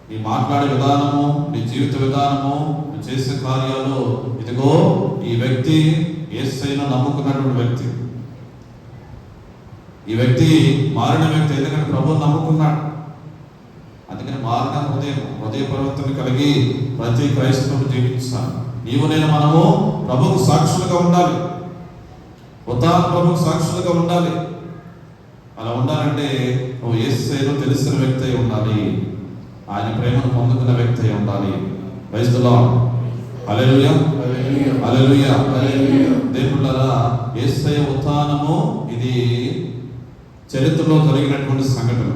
నీ మాట్లాడే విధానము, నీ జీవిత విధానము, నీ చేసే కార్యాలు, ఇదిగో ఈ వ్యక్తి యేసయ్యను నమ్ముకున్నటువంటి వ్యక్తి, ఈ వ్యక్తి మారిన వ్యక్తి. ఎందుకంటే ప్రభువు నమ్ముకున్నాడు. అందుకని మారిన హృదయ పరివర్తన కలిగి ప్రతి క్రైస్తవుడు జీవించాలి. నీవు నేను మనము ప్రభువుకు సాక్షులుగా ఉండాలి, ఉత్థాన ప్రభువుకు సాక్షులుగా ఉండాలి. అలా ఉండాలంటే నువ్వు యేసయ్యను తెలిసిన వ్యక్తి అయి ఉండాలి, ఆయన ప్రేమను పొందుకున్న వ్యక్తి అయి ఉండాలి. Praise the lord. Hallelujah, hallelujah. దేవుళ్ళారా, యేసయ్య ఉత్థానము ఇది చరిత్రలో జరిగినటువంటి సంఘటన.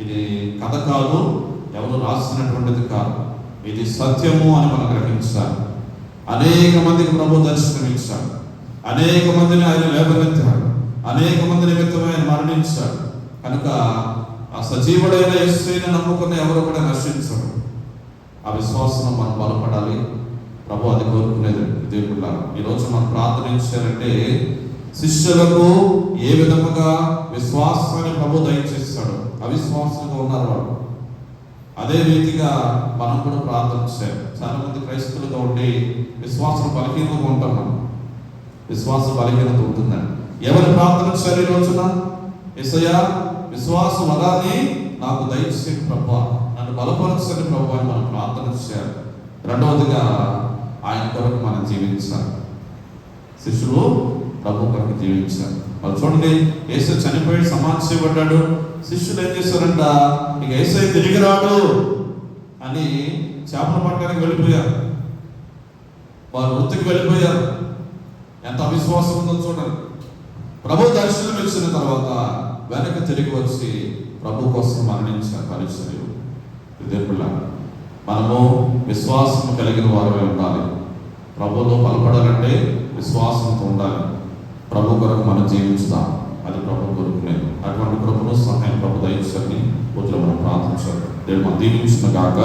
ఇది కథ కాదు, ఎవరు రాసినటువంటిది కాదు. ఇది సత్యము అని మనం గ్రహించాలి. అనేక మందికి ప్రభు దర్శనమిచ్చాడు, అనేక మందిని ఆయన లేవనెత్తాడు, అనేక మంది నిమిత్తమే ఆయన మరణించాడు. కనుక ఆ సజీవుడైన యేసయ్యను నమ్ముకున్న ఎవరు కూడా నశించరు. ఆ విశ్వాసం మనం బలపడాలి. ప్రభు అది కోరుకునేది. దేవుళ్ళ ఈరోజు మనం ప్రార్థనించాలంటే శిష్యులకు ఏ విధముగా విశ్వాసాన్ని ప్రభు దయచేస్తాడు, అవిశ్వాసంగా ఉన్నారు వాళ్ళు, అదే రీతిగా మనం కూడా ప్రార్థన చేయాలి. చాలా మంది క్రైస్తవులుగా ఉండి విశ్వాసం బలహీనంగా ఉంటాం. మనం విశ్వాసం బలహీనత ఉంటుందండి. ఎవరు ప్రార్థన చేయాలి ఈ రోజున? యేసయ్యా విశ్వాస వరాన్ని నాకు దయచేసి ప్రభు, నన్ను బలపరచని ప్రభు అని మనం ప్రార్థన చేయాలి. రెండవదిగా ఆయన కొరకు మనం జీవించాలి. శిష్యులు ప్రభు కొరకు జీవించాలి. వాళ్ళు చూడండి, యేసయ్య చనిపోయి సమాధి చేయబడ్డాడు. శిష్యులు ఏం చేశారంట, ఇక యేసయ్య తిరిగి రాడు అని చేపలు పట్టడానికి వెళ్ళిపోయారు. వారు వృత్తికి వెళ్ళిపోయారు. ఎంత అవిశ్వాసం ఉందో చూడండి. ప్రభు దర్శనం ఇచ్చిన తర్వాత వెనక్కి తిరిగి వచ్చి ప్రభు కోసం మరణించారు పరిచర్యలు. దేవుళ్ళ మనము విశ్వాసం కలిగిన వారమే ఉండాలి. ప్రభులో బలపడాలంటే విశ్వాసంతో ఉండాలి. ప్రభు కొరకు మనం జీవిస్తాం, అది ప్రభు కోరుకునేది. అటువంటి ప్రభును సహాయం ప్రభు దయచేసి రోజులో మనం ప్రార్థించాలి. దేవుడు మనం దీవించిన గాక.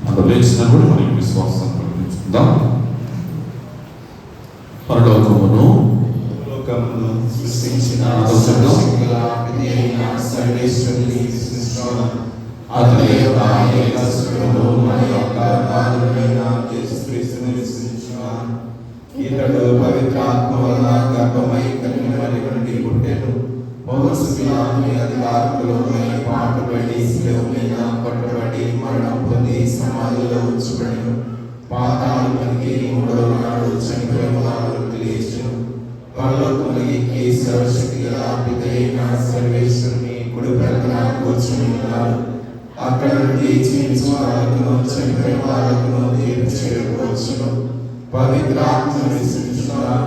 అందులో లేచినప్పుడు మనకి విశ్వాసం ప్రకటించుకుందాం. పరలోకమును సృష్టించిన అతని యొక్క ఇతడు పవిత్రాత్మ వలన గర్భమై కన్యమరి నుండి పుట్టెను. అధికారులు పాటుపడి శిలువ మీద కొట్టబడి మరణం పొంది సమాధిలో ఉంచబడెను. పాతాళానికి 3వ నాడు చనిపోయిన వారు పితైన సర్వేశ్వరుని కుడి ప్రక్కన కూర్చుని ఉన్నాడు. అక్కడ నుండి జీవించిన వాళ్ళకును చనిపోయిన వాళ్ళకును తీర్పు చేయవచ్చును. పవిత్రాత్మ విశ్వసిస్తున్నాను.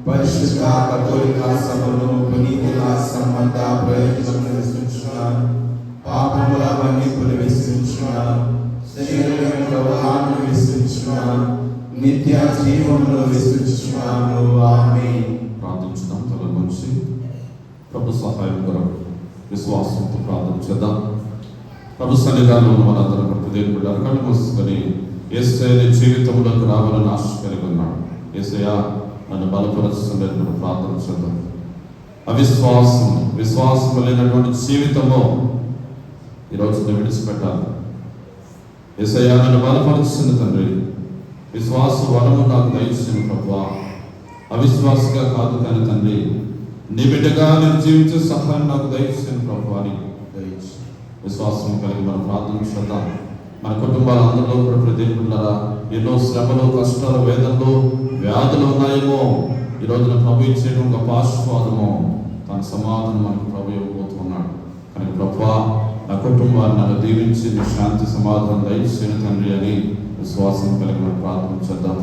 పరిశుద్ధ కథోలిక సభను పునీతుల సంబంధ ప్రయోజనం విశ్వసిస్తున్నాను. పాపముల మన్నిపులు విశ్వసిస్తున్నాను. శరీర ప్రవాహాన్ని విశ్వసిస్తున్నాను. నిత్య జీవమును విశ్వసిస్తున్నాను. ఆమేన్. ప్రార్థించుదాం. తల నుంచి ప్రభు సహాయం కొరకు విశ్వాసంతో ప్రార్థన చేద్దాం. ప్రభు సన్నిధానంలో మనందరం హృదయం బిడ్డ కళ్ళు మూసుకొని యేసయ్య జీవితంలోకి రావాలని ఆశ కలిగి ఉన్నాడు. యేసయ్య నన్ను బలపరుస్తున్నట్టు ప్రార్థన చేద్దాం. విశ్వాసం లేనటువంటి జీవితము ఈరోజు విడిచిపెట్టాలి. యేసయ్య నన్ను బలపరుస్తున్న తండ్రి, విశ్వాస వరము నాకు దయచేసిన ప్రభువా, అవిశ్వాసగా కాదు కానీ తండ్రి, నీ బిడ్డగా నేను జీవించే సహాయం నాకు దయచేసిన ప్రభువా అని దయచేసి విశ్వాసం కలిగి మనం ప్రార్థన చేద్దాం. మన కుటుంబాలందరిలో కూడా ప్రతినిధులారా ఎన్నో శ్రమలు, కష్టాలు, వేదనలు, వ్యాధులు ఉన్నాయేమో, ఈ రోజున ప్రభు ఇచ్చేయడం గొప్ప ఆశీర్వాదము, తన సమాధానం మనకు ప్రభు ఇవ్వబోతున్నాడు. కానీ ప్రభువా, నా కుటుంబాన్ని నన్ను దీవించి నీ శాంతి సమాధానం దయచేసిన తండ్రి అని విశ్వాసం కలిగి మనం ప్రార్థన చేద్దాం.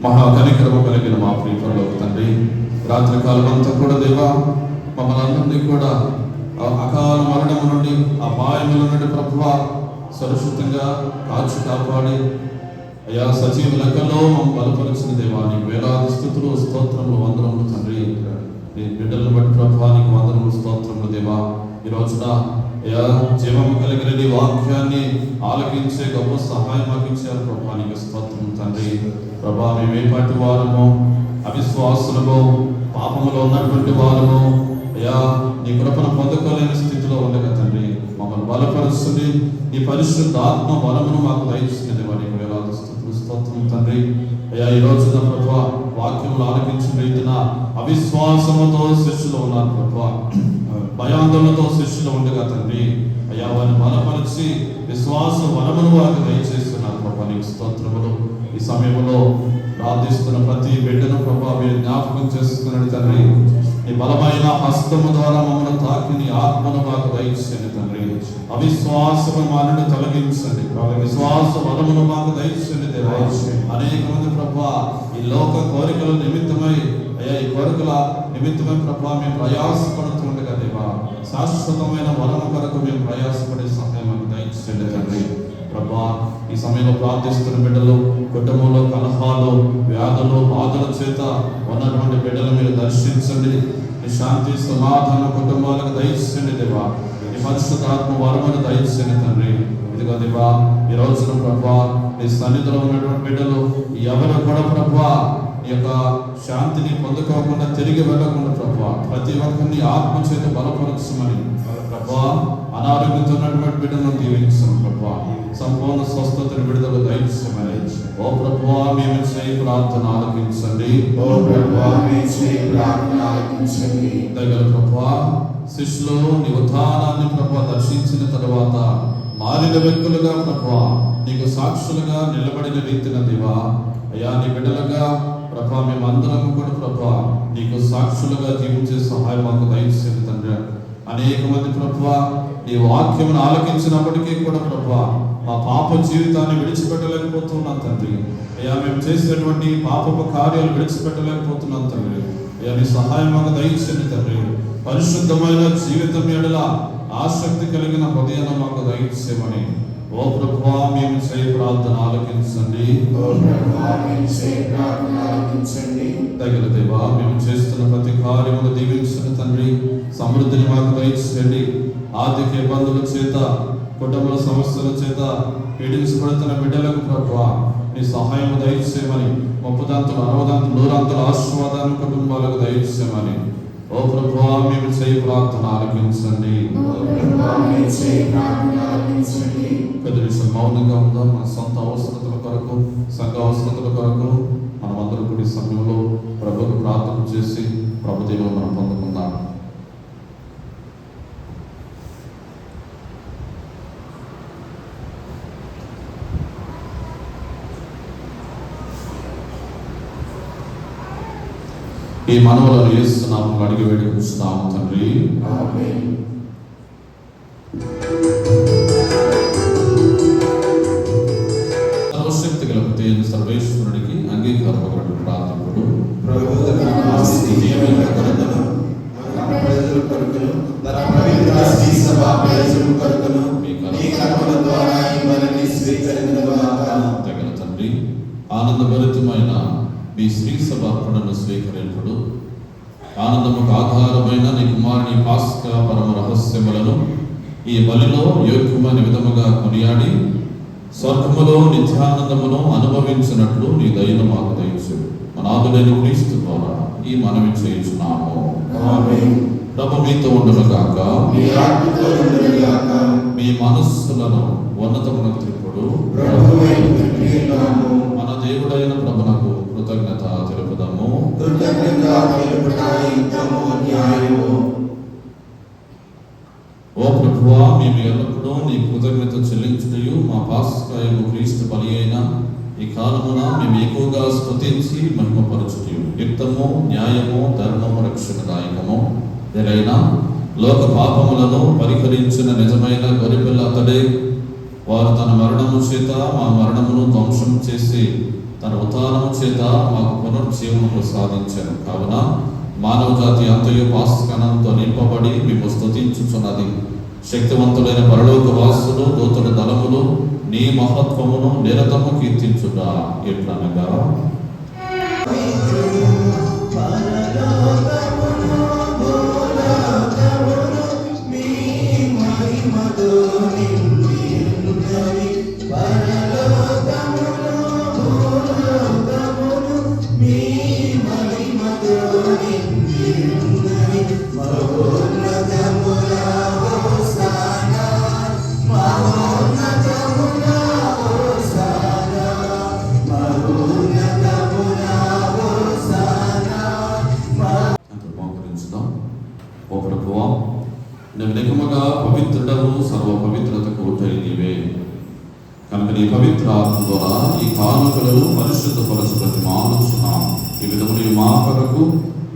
మహా కనికరము కలిగిన మా ప్రియపరలో తండ్రి, రాత్రి కాలం అంతా కూడా దేవా మమ్మల్ని అందరినీ కూడా అకాల మరణం నుండి, అపాయముల నుండి ప్రభువా సురక్షితంగా కాచి కాపాడి అయ్యా సజీవ లెక్కలో మమ్మల్ని బలపరిచిన దేవా నీకు వేలాది స్తుతులు, స్తోత్రములు, వందనములు తండ్రి. నీ బిడ్డలను బట్టి ప్రభువా నీకు వందనములు, స్తోత్రములు దేవా. ఈ రోజున అయ్యా జీవము కలిగిన నీ వాక్యాన్ని ఆలకించే గొప్ప సహాయం మాకు ఇచ్చారు ప్రభువా, నీకు స్తోత్రం తండ్రి. ప్రభా మేము ఏ పాటి వారము, అవిశ్వాసులము, పాపములో ఉన్నటువంటి వారము అయ్యా నీ కృపను పొందుకోలేని స్థితిలో ఉండగా తండ్రి మమ్మల్ని బలపరుస్తుంది. నీ పరిశుద్ధ ఆత్మ బలమును మాకు దయచేసినది నీకు వేలాది స్తుతులు, స్తోత్రం తండ్రి. అయ్యా ఈ రోజున ప్రభువా వాక్యములు ఆలకించిన రీతిన అవిశ్వాసముతో శిష్యులు ఉన్నారు ప్రభువా, భయాందోళనతో శిష్యులు ఉండగా తండ్రి అయ్యా వారిని బలపరిచి విశ్వాస వరమును వారికి దయచేస్తున్నారు ప్రభా, నీకు స్తోత్రములు. ఈ సమయంలో ప్రార్థిస్తున్న ప్రతి బిడ్డను ప్రభా మీరు జ్ఞాపకం చేసుకున్నాడు తండ్రి. నీ బలమైన హస్తము ద్వారా మమ్మల్ని తాకి నీ ఆత్మను మాకు దయచేయండి తండ్రి. అవిశ్వాసము మా నుండి తొలగించండి, విశ్వాస వరమును మాకు దయచేయండి దేవా. అనేక మంది ప్రభా ఈ లోక కోరికల నిమిత్తమై అయ్యా ఈ కోరికల నిమిత్తమై ప్రభా మేము ప్రయాసపడుతుండగా దేవా శాశ్వతమైన వరము కొరకు మేము ప్రయాసపడే సహాయం మాకు దయచేయండి తండ్రి. ప్రభా ఈ సమయంలో ప్రార్థిస్తున్న బిడ్డలు కుటుంబంలో కలహాలు, వ్యాధులు, బాధల చేత ఉన్నటువంటి బిడ్డలు మీరు దర్శించండి. నీ శాంతి సమాధానం కుటుంబాలకు దయచేయండి దేవా. నీ పరిశుద్ధాత్మ వరమును దయచేయండి తండ్రి. ఇదిగో దేవా ఈ రోజున ప్రభా నీ సన్నిధిలో ఉన్నటువంటి బిడ్డలు ఎవరు కూడా ప్రభా నీ యొక్క శాంతిని పొందుకోకుండా తిరిగి వెళ్ళకుండా ప్రభా ప్రతి ఒక్కరిని ఆత్మ చేత బలపరచమని ప్రభా, అనారోగ్యంతో ఉన్నటువంటి బిడ్డలను దీవించను ప్రభా, సంపూర్ణ స్వస్థతను విడుదల దయచేయమని ఓ ప్రభువా మేము చేయి ప్రార్థన ఆలకించండి. ఓ ప్రభువా మేము చేయి ప్రార్థన ఆలకించండి. దగ్గర ప్రభువా శిష్యులు నీ ఉత్థానాన్ని ప్రభా దర్శించిన తర్వాత మారిన వ్యక్తులుగా ప్రభువా నీకు సాక్షులుగా నిలబడిన రీతిన దేవా అయ్యా నీ బిడ్డలుగా ప్రభా మేమందరం కూడా ప్రభా నీకు సాక్షులుగా జీవించే సహాయం మాకు దయచేయండి తండ్రి. అనేక మంది ప్రభువా నీ వాక్యమును ఆలకించినప్పటికీ కూడా ప్రభువా మా పాప జీవితాన్ని విడిచిపెట్టలేకపోతున్నాం తండ్రి. అయ్యా మేము చేసినటువంటి పాపపు కార్యాలు విడిచిపెట్టలేకపోతున్నాం తండ్రి. అయ్యా నీ సహాయం మాకు దయచేయండి తండ్రి. పరిశుద్ధమైన జీవితం ఎడల ఆసక్తి కలిగిన హృదయాన్ని మాకు దయచేయమని ఓ ప్రభువా మేము చేయి ప్రార్థన ఆలకించండి. తగిన దేవా మేము చేస్తున్న ప్రతి కార్యమును దీవించిన తండ్రి. సమృద్ధిని మాకు దయచేయండి. ఆర్థిక ఇబ్బందుల చేత, కుటుంబ సమస్యల చేత పీడించబడుతున్న బిడ్డలకు ప్రభువా నీ సహాయం దయచేయమని 30 60 100 ఆశీర్వాదాన్ని కుటుంబాలకు దయచేయమని ఓ ప్రభువా మేము చేయి ప్రార్థన ఆలకించండి. కొద్ది మౌనంగా ఉందాం. మన సొంత అవసరతల కొరకు, సంఘ అవసరతల కొరకు మనం అందరూ కూడా ఈ సమయంలో ప్రభుకు ప్రార్థన చేసి ప్రభు దేవుడు మనం పొందుకుందాం. ఈ మనవులను యేసునామములో అడిగి వేడుకొనుచున్నాము తండ్రి. ఆమేన్. సర్వశక్తి గల పితైన సర్వేశ్వరునికి అంగీకారమైన ప్రార్థనలు ప్రభు తన ఆస్తి దీవెనల కొరకును, మన ప్రజల కొరకును, తన పవిత్ర శ్రీ సభ ప్రజల కొరకును నీ కర్మల ద్వారా ఇవన్నీ స్వీకరించుగాక. తగిన తండ్రి, ఆనందభరితమైన మీ శ్రీ సభార్పణను స్వీకరించుడు, ఆనందముకు ఆధారమైన నీ కుమారుని పాస్కా పరమ రహస్యములను ఈ బలిలో యోగ్యమైన విధముగా కొనియాడి స్వర్గములో నిత్యానందమును అనుభవించినట్లు నీ దయను మాకు దయచేయు. మనాదులైన క్రీస్తు ద్వారా ఈ మనవి చేయుచున్నాము. ఆమేన్. ప్రభు మీతో ఉండునుగాక. మీ ఆత్మతో ఉండునుగాక. మీ మనస్సులను ఉన్నతమునకు త్రిప్పుడు ప్రభువైన తండ్రియున్నాము. మన దేవుడైన ప్రభునకు కృతజ్ఞత తెలుపుదాము. కృతజ్ఞత తెలుపుట యుక్తము, న్యాయము. ఓ ప్రభువా, మేము ఎల్లప్పుడూ నీ కృతజ్ఞత చెల్లించుటయు మా పాస్కాయము క్రీస్తు బలి అయిన ఈ కాలమున మేము ఎక్కువగా స్తుతించి మహిమపరచుటయు యుక్తము, న్యాయము, ధర్మము, రక్షణదాయకము. ఎలైనా లోక పాపములను పరిహరించిన నిజమైన గొర్రెపిల్ల అతడే. వారు తన మరణము చేత మా మరణమును ధ్వంసం చేసి తన ఉత్థానము చేత మాకు పునర్జీవనం ప్రసాదించారు. కావున మానవ జాతి అంతయు పాస్కనంతో నింపబడి మేము స్తుతించుచున్నది. శక్తివంతులైన పరలోక వాసులు దూతల దళములు నీ మహత్వమును నిరతము కీర్తించుట ఎట్లనగా, మోకరించుదాం. ఓ ప్రభువా, నువ్వు నిజముగా పవిత్రుడవు, సర్వ పవిత్రతకు ఊటై నీవే. కనుక నీ పవిత్ర ఆత్మ ద్వారా ఈ కానుకలను పరిశుద్ధపరచుకొని మానుచున్నాం. ఈ విధముని మా కొరకు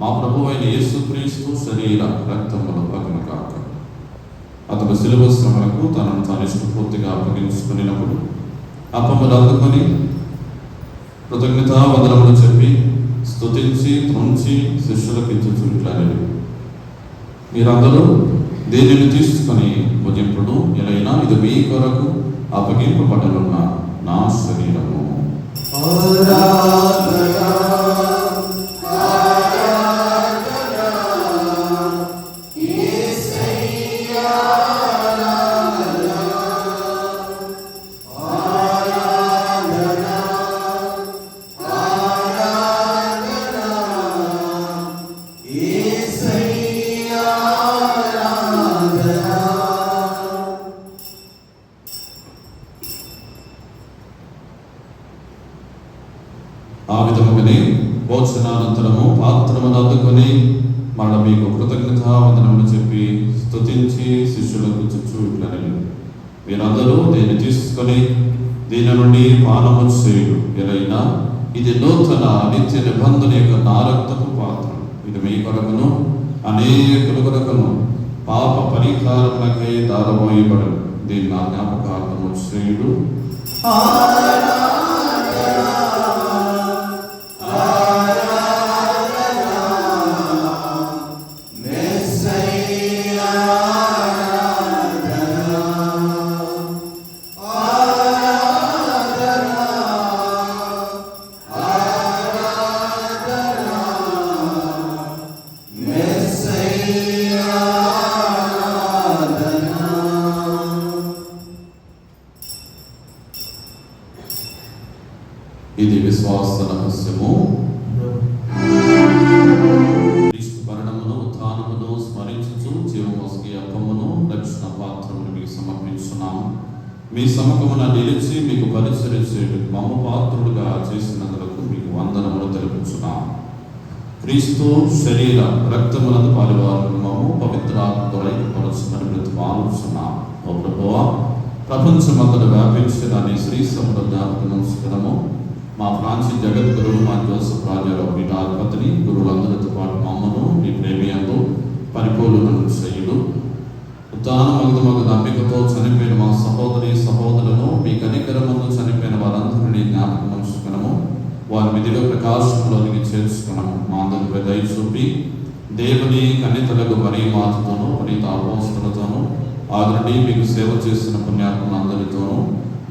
మా ప్రభువైన యేసుక్రీస్తు శరీర రక్తముల పక్కన కాక అతడు శిలువ శ్రమలకు తనను తాను ఇష్టపూర్తిగా అప్పగించుకున్నప్పుడు అప్పములు అందుకొని కృతజ్ఞతా వందనములు చెప్పి స్తుతించి త్రుంచి శిష్యులకు ఇచ్చుచుంటారు. మీరందరూ దీనిని తీసుకొని భుజింపుడు, ఎలైనా ఇది మీ కొరకు అప్పగింపబడనున్న నా శరీరము. ఆ విధముగానే భోజనానంతరము పాత్రమును అందుకొని మళ్ళీ మీకు కృతజ్ఞతా వందనములు చెప్పి స్తుతించి శిష్యులకు చుట్టూ ఇట్లనని, మీరందరూ దీన్ని తీసుకొని దీని నుండి పానము చేయుడు, ఎలైనా ఇది నూతన నిత్య నిబంధన యొక్క నా రక్తపు పాత్ర. ఇది మీ కొరకును అనేకుల కొరకును పాప పరిహారములకై దారమోయబడు. దీన్ని నా జ్ఞాపకార్థము చేయుడు. ఇది విశ్వాస రహస్యము. క్రీస్తు మరణమును ఉత్థానమును స్మరించుచు జీవమొసగి అప్పమును రక్షణ పాత్రమును మీకు సమర్పించున్నాము. మీ సముఖమున నిలిచి మీకు పరిచరించేందుకు మమ్మ పాత్రుడుగా చేసినందుకు మీకు వందనములు తెలుపుచున్నాము. క్రీస్తు శరీర రక్తములను పాలువారు మమ్ము పవిత్ర ఆత్మతో ఐక్యపరచుమని బ్రతిమాలుచున్నాము. ఓ ప్రభువా, ప్రపంచమంతటా వ్యాపించిన నీ శ్రీ సముద్ర జ్ఞాపకము మా ఫ్రాన్సిస్ జగద్గురువు మా జోసఫ్ రాజారావు పీఠాధిపతిని గురువులందరితో పాటు మమ్మను మీ ప్రేమియందు పరిపూర్ణను చేయుడు. ఉత్థానమగు నమ్మికతో చనిపోయిన మా సహోదరి సహోదరులను మీ కనికరమందు చనిపోయిన వారందరినీ జ్ఞాపకం ఉంచుకున్నాము. వారి విధిలో ప్రకాశంలోనికి చేర్చుకున్నాము. మా అందరిపై దయ చూపి దేవుని కన్నికలకు మరీ మాతతోనూ పునీత అపోస్తలతోనూ ఆదరణి మీకు సేవ చేసిన పుణ్యాత్మలందరితోనూ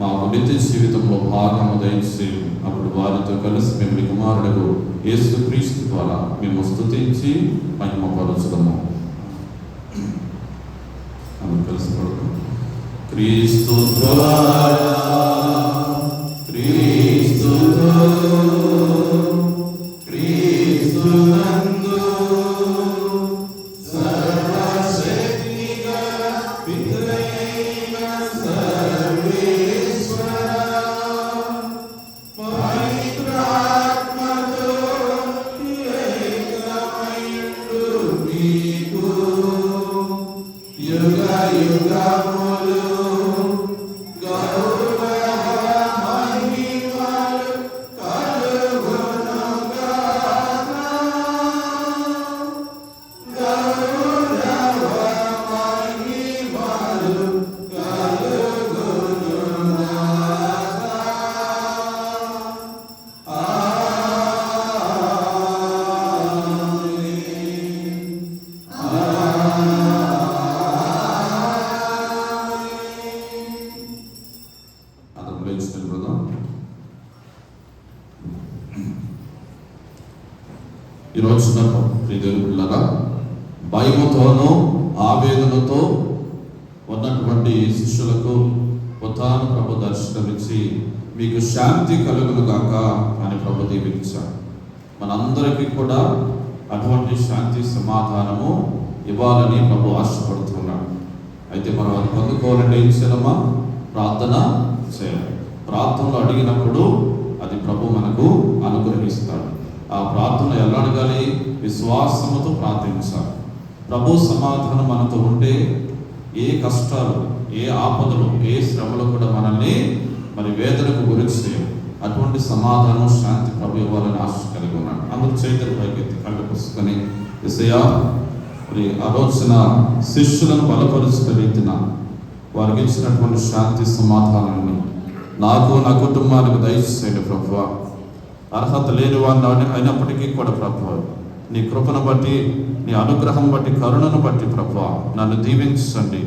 మాకు నిత్య జీవితంలో భాగము దయచేసి అప్పుడు వారితో కలిసి మేము మీ కుమారుడు యేసుక్రీస్తు ద్వారా మేము స్తుతించి మహిమపరచుదాము. కలిసి పడుతుంది. క్రీస్తు ద్వారా క్రీస్తుతో క్రీస్తునందు సర్వశక్తిగా పితైన సర్వేశ్వర పవిత్రాత్మతో ఏకమైండు నీకు యుగ యుగములు గౌరవ మహిమలు కలుగునుగాక. గౌరవ మహిమలు కలుగునుగాక. ఈ రోజున ప్రియలారా, భయముతోనూ ఆవేదనతో ఉన్నటువంటి శిష్యులకు ఉత్థాన ప్రభు దర్శనమిచ్చి మీకు శాంతి కలుగును గాక అని ప్రభు దీవించారు. మనందరికీ కూడా అటువంటి శాంతి సమాధానము ఇవ్వాలని ప్రభు ఆశపడుతున్నాడు. అయితే మనం అది పొందుకోవాలంటే ఏం చేయాలమ్మా? ప్రార్థన చేయాలి. ప్రార్థనలు అడిగినప్పుడు అది ప్రభు మనకు అనుగ్రహిస్తాడు. ఆ ప్రార్థన ఎలా అడగాలి? విశ్వాసముతో ప్రార్థించాలి. ప్రభు సమాధానం మనతో ఉంటే ఏ కష్టాలు, ఏ ఆపదలు, ఏ శ్రమలు కూడా మనల్ని వేదనకు గురి చేయవు. అటువంటి సమాధానం, శాంతి ప్రభు ఇవ్వాలని ఆశ కలిగి ఉన్నాడు. అందరూ చైతన్య పైకెత్తి కళ్ళు పుసుకొని యేసయ్యా ఆ రోజున శిష్యులను బలపరుచిన రీతిన వారికి ఇచ్చినటువంటి శాంతి సమాధానాన్ని నాకు, నా కుటుంబానికి దయచేయండి ప్రభువా. అర్హత లేని వారిని అయినప్పటికీ కూడా ప్రభువా, నీ కృపను బట్టి, నీ అనుగ్రహం బట్టి, కరుణను బట్టి ప్రభువా నన్ను దీవించండి.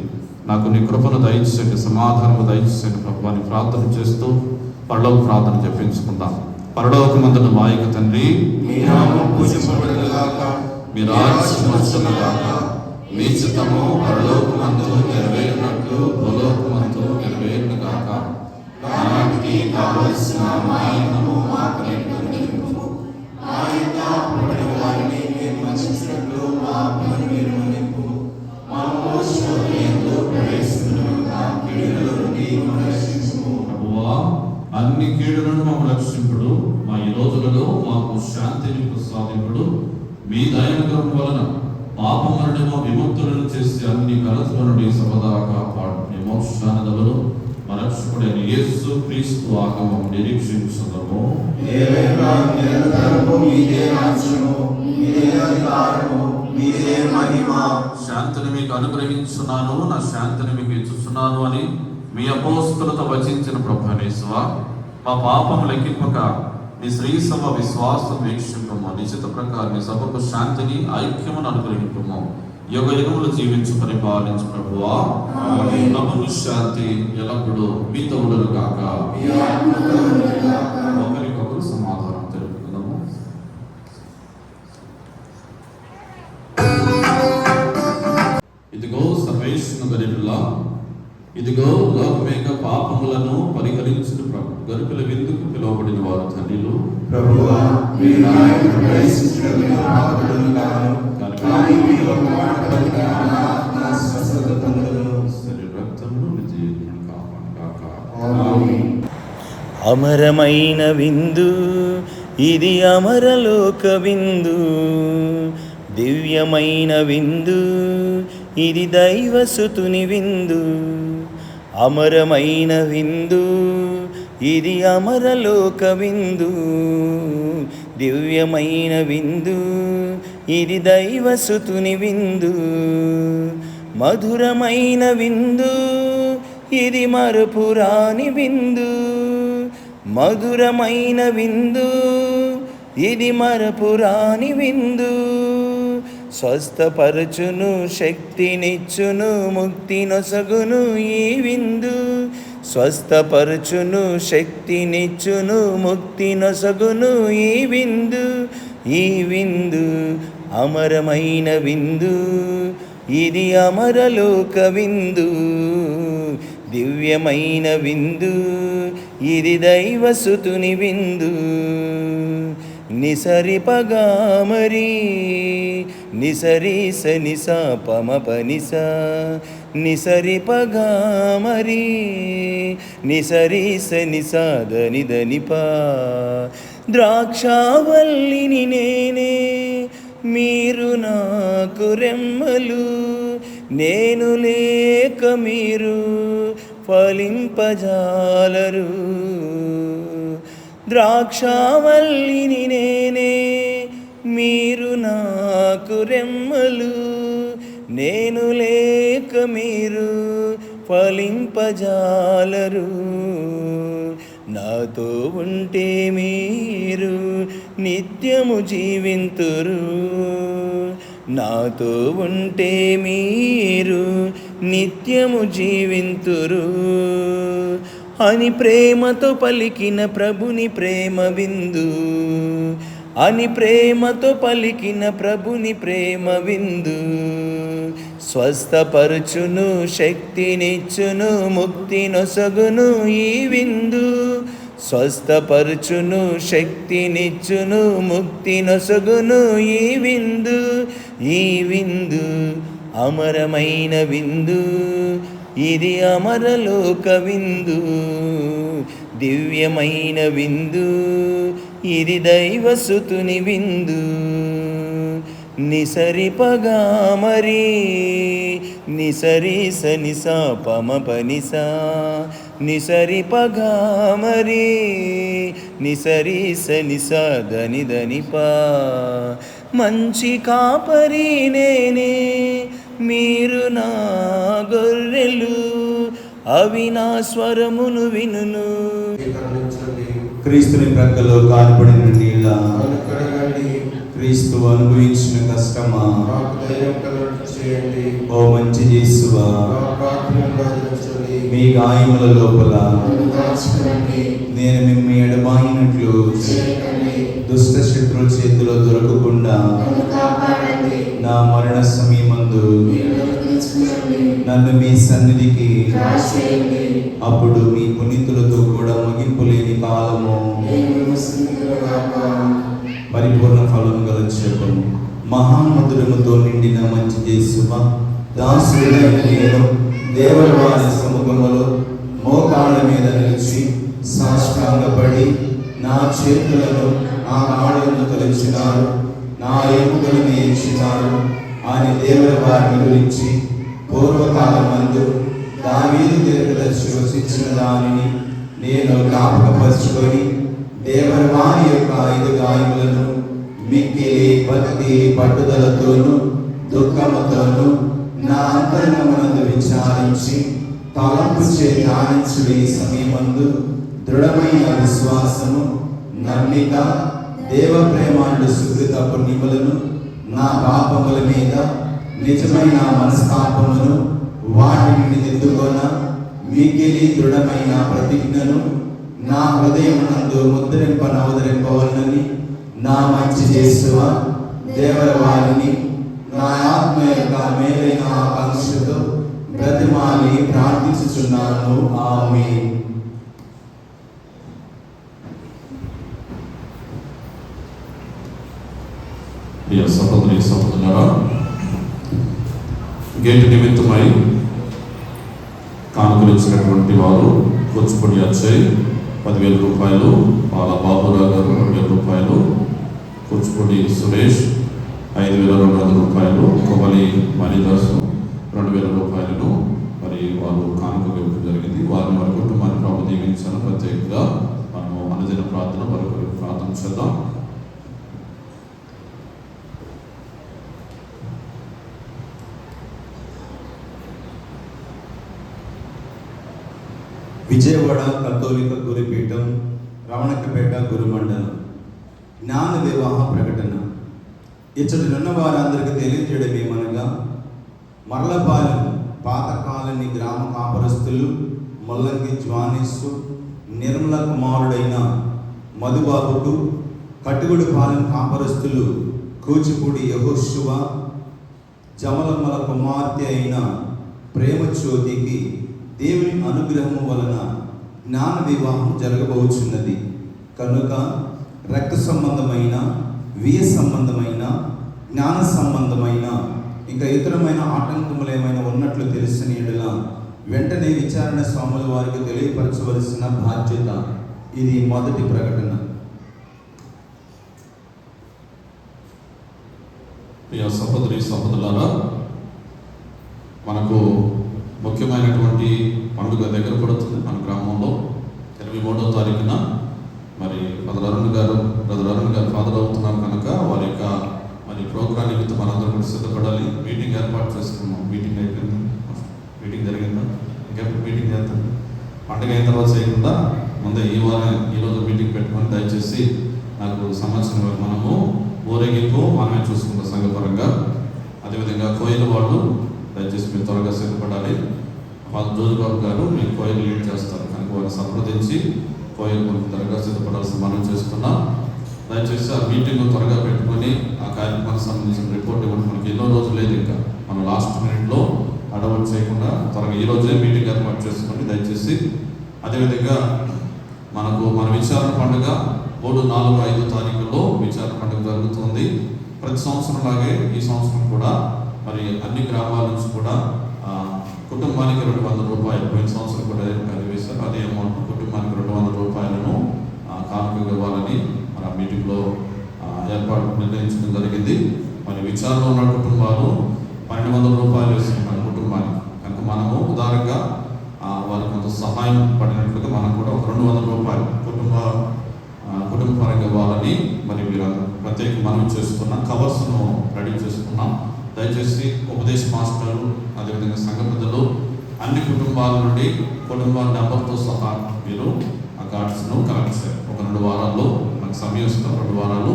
నాకు నీ కృపను దయచేయండి, సమాధానము దయచేయండి ప్రభువా అని ప్రార్థన చేస్తూ పరలోక ప్రార్థన చెప్పించుకుందాం. పరలోకమందున మా యొక్క తండ్రి, మీ నామము పూజింపబడుగాక, మీ రాజ్యము వచ్చుగాక, మీ చిత్తము పరలోకమందు నెరవేరినట్లు భూలోకమందు నెరవేరునుగాక. నానాటికి కావలసిన మా అన్నము మాకు నేడు నింపుము. మా యొక్క అప్పుడైన వారిని మేము మన్నించినట్లు మా అప్పులను మీరు మన్నింపుము. మాకు శోధనయందు ప్రవేశింపనివ్వక కీడుల నుండి మమ్మల్ని రక్షించుము. ప్రభువా, అన్ని కీడులను మమ్మల్ని రక్షింపుడు. మా ఈ రోజులలో మాకు శాంతిని ప్రసాదింపుడు. మీ దయానుగ్రహం వలన పాపమరణము విముక్తులను చేసి అన్ని కలతల నుండి సర్వదా కాపాడు. విమోక్షానదములు మా రక్షకుడైన యేసు క్రీస్తు ఆగమం నిరీక్షించుదాము. శాంతిని మీకు అనుగ్రహించున్నాను, నా శాంతిని మీకు ఇచ్చుచున్నాను అని మీ అపోస్తలతో వచించిన ప్రభునేశ్వా, మా పాపము లెక్కింపక నీ శ్రీ సభ విశ్వాసం వీక్షింపము. నిశ్చిత ప్రకారం నీ సభకు శాంతిని, ఐక్యమును అనుగ్రహింపము. యుగ యుగములు జీవించు పరిపాలించు ప్రభువా. ప్రభుని శాంతి ఎల్లప్పుడూ మీతో ఉండును గాక. ఒకరికొకరు సమాధానం తెలుపుకుందాము. ఇదిగో సర్వేశ్వరుని గొర్రెపిల్ల, ఇదిగో లోకమేక పాపములను పరిహరించిన ప్రభు. గొర్రెపిల్ల విందుకు పిలువబడిన వారు ధన్యులు. ప్రభువా, మీరు నా యొద్ద ప్రవేశించుటకు నేను పాత్రుడను కాను, కానీ మీలో ఒక మాట పలికిన నా ఆత్మ స్వస్థత పొందును. రక్తమును నిత్య జీవమును కాపాడును గాక. ఆమేన్. అమరమైన విందు ఇది, అమరలోక విందు. దివ్యమైన విందు ఇది, దైవసుతుని విందు. అమరమైన విందు ఇది, అమరలోక విందు. దివ్యమైన విందు ఇది దైవసుతుని విందు. మధురమైన విందు ఇది మరపురాని విందు. మధురమైన విందు ఇది మరపురాని విందు. స్వస్థపరచును, శక్తినిచ్చును, ముక్తి నొసగును ఈ విందు. స్వస్థపరచును, శక్తినిచ్చును, ముక్తి నొసగును ఈ విందు. ఈ విందు అమరమైన విందు, ఇది అమరలోక విందు. దివ్యమైన విందు ఇది దైవసుతుని విందు. నిసరిపగా మరి నిసరి సనిస పమ పనిస నిసరిపగా మరి నిసరి సనిస దని ధనిప. ద్రాక్షావల్లిని నేనే, మీరు నాకు రెమ్మలు. నేను లేక మీరు ఫలింపజాలరు. ద్రాక్షావల్లిని నేనే, మీరు నాకు రెమ్మలు. నేను లేక మీరు ఫలింపజాలరు. నాతో ఉంటే మీరు నిత్యము జీవింతురు. నాతో ఉంటే మీరు నిత్యము జీవింతురు అని ప్రేమతో పలికిన ప్రభుని ప్రేమ విందు. అని ప్రేమతో పలికిన ప్రభుని ప్రేమ విందు. స్వస్థపరచును, శక్తినిచ్చును, ముక్తి నొసగును ఈ విందు. స్వస్థపరచును, శక్తినిచ్చును, ముక్తి నొసగును ఈ విందు. ఈ విందు అమరమైన విందు, ఇది అమరలోక విందు. దివ్యమైన విందు, ఇది దైవసుతుని విందు. నిసరిపగా మరి నిసరి సనిస పమ పనిస నిసరిపగా మరి నిసరి సనిస దని ధనిప. మంచి కాపరి నేనే, మీరు నా గొర్రెలు. అవి నా స్వరమును వినును. క్రీస్తుని ప్రక్కలో కాల్పడిన నీళ్ళ, క్రీస్తు అనుభవించిన కష్టమా, ఓ మంచి యేసువా, మీ గాయముల లోపల నేను మిమ్మ ఎడబాయినట్లు దుష్ట శత్రుల చేతిలో దొరకకుండా నా మరణ సమయమందు నన్ను మీ సన్నిధికి, అప్పుడు మీ పునీతులతో కూడా ముగింపు లేని కాలము పరిపూర్ణ ఫలం గల చెప్పను. మహామధురముతో నిండిన మంచి యేసువా, దాసుడైన నేను దేవుని వారి సముఖములో మోకాళ్ళ మీద నిలిచి సాష్టాంగపడి నా చేతులను ఆ కాళ్ళను తొలగించినారు, నా ఎముకలను ఎంచినారు అని దేవుని వారిని గురించి పూర్వకాలమందు దావీదు దీర్ఘదర్శి వసించిన దానిని నేను జ్ఞాపకపరుచుకొని దేవుని వారి యొక్క 5 గాయములను మిక్కిలి భక్తి పట్టుదలతోనూ దుఃఖముతోనూ నా అంతరంగమునందు విచారించి తలంపు చే ధ్యానించుడి సమయమందు దృఢమైన విశ్వాసము, నమ్మిక, దేవ ప్రేమాండు సుకృత పుణ్యములను, నా పాపముల మీద నిజమైన మనస్తాపమును, వాటిని దిద్దుకొన మిగిలి దృఢమైన ప్రతిజ్ఞను నా హృదయమునందు ముద్రింపనవదరింపవలనని నా మంచి యేసువా, దేవర వారిని నా ఆత్మ యొక్క మేలైన ఆకాంక్షతో బ్రతిమాలి ప్రార్థించుచున్నాను. ఆమేన్. ప్రియ సహోదరి సహోదరులారా, గేటు నిమిత్తమై కానుకలించినటువంటి వారు కూచిపూడి అచ్చయ్ 10,000 రూపాయలు, పాల బాబురావు గారు 2,000 రూపాయలు, కూచిపూడి సురేష్ 5,200 రూపాయలు, కొమలి మణిదాసు 2,000 రూపాయలను మరి వారు కానుక ఇవ్వడం జరిగింది. వారిని వారి కుటుంబాన్ని ప్రభు దీవించాలని ప్రత్యేకంగా మనము అనుదిన ప్రార్థన వరకు ప్రార్థన చేద్దాం. విజయవాడ కథోలిక గురుపీఠం, రమణకపేట గురుమండలం జ్ఞాన వివాహ ప్రకటన. ఇచ్చటినున్న వారందరికీ తెలియజేయడం ఏమనగా, మరలపాలెం పాత కాలనీ గ్రామ కాపరస్తులు ముల్లంగి జ్వానేశ్వ నిర్మల కుమారుడైన మధుబాబుకు, కట్టుగుడిపాలెం కాపరస్తులు కూచిపూడి యెహోషువ జమలమ్మల కుమార్తె అయిన ప్రేమజ్యోతికి దేవుని అనుగ్రహము వలన జ్ఞాన వివాహం జరగబోచున్నది కనుక రక్త సంబంధమైన, వియ సంబంధమైన, జ్ఞాన సంబంధమైన ఇంకా ఇతరమైన ఆటంకములు ఏమైనా ఉన్నట్లు తెలిసిన యెడల వెంటనే విచారణ స్వాముల వారికి తెలియపరచవలసిన బాధ్యత. ఇది మొదటి ప్రకటన. ప్రియ సహోదరి సహోదరులారా, మనకు ముఖ్యమైనటువంటి పండుగ దగ్గర పడుతుంది. మన గ్రామంలో 23వ తారీఖున మరి బ్రదర్ అరుణ్ గారు ఫాదర్ అవుతున్నారు కనుక వారి యొక్క మరి ప్రోగ్రాం నిమిత్తం మనందరూ కూడా సిద్ధపడాలి. మీటింగ్ ఏర్పాటు చేసుకున్నాం. మీటింగ్ అయిపోయింది, మీటింగ్ జరిగిందా? ఇంకెప్పుడు మీటింగ్ చేస్తాం? పండుగ అయిన తర్వాత చేయకుండా ముందే ఈరోజు మీటింగ్ పెట్టుకొని దయచేసి నాకు సమాచారం ఇవ్వాలి. మనము ఊరేగింపు మనమే చూసుకుంటాం సంఘపరంగా. అదేవిధంగా కోయిల వాళ్ళు దయచేసి మీరు త్వరగా సిద్ధపడాలి. జోజుబాబు గారు మీ కోయిలు లీడ్ చేస్తారు కనుక వారిని సంప్రదించి కోయిలు కొంచెం త్వరగా సిద్ధపడాల్సిన మనం చేస్తున్నాం. దయచేసి ఆ మీటింగ్ త్వరగా పెట్టుకొని ఆ కార్యక్రమానికి సంబంధించిన రిపోర్ట్ ఇవ్వండి. మనకి ఎన్నో రోజులు లేదు, ఇంకా మనం లాస్ట్ మినిట్లో అడవుట్ చేయకుండా త్వరగా ఈ రోజే మీటింగ్ ఏర్పాటు చేసుకోండి దయచేసి. అదేవిధంగా మన విచారణ పండుగ 3, 4, 5 తారీఖుల్లో విచారణ పండుగ జరుగుతుంది. ప్రతి సంవత్సరం లాగే ఈ సంవత్సరం కూడా మరి అన్ని గ్రామాల నుంచి కూడా కుటుంబానికి 200 రూపాయలు, పోయిన సంవత్సరం కూడా అది వేశారు. అదే అమౌంట్ కుటుంబానికి 200 రూపాయలను కానుకగా ఇవ్వాలని మన మీటింగ్లో ఏర్పాటు నిర్ణయించడం జరిగింది. మరి విచారణలో ఉన్న కుటుంబాలు 1200 రూపాయలు వేసుకున్నారు కుటుంబానికి కనుక మనము ఉదారంగా వారికి కొంత సహాయం పడినట్లుగా మనం కూడా ఒక 200 రూపాయలు కుటుంబ పరంగా ఇవ్వాలని మరి మీరు ప్రత్యేక మనం చేసుకున్నాం. కవర్స్ను రెడీ చేసుకున్నాం. దయచేసి ఉపదేశ మాస్టర్లు, అదేవిధంగా సంఘ పెద్దలు, అన్ని కుటుంబాల నుండి కుటుంబ నెంబర్తో సహా మీరు ఆ కార్డ్స్ను కలెక్ట్ చేయాలి. ఒక 2 వారాల్లో మనకు సమయం ఇస్తాం. 2 వారాలు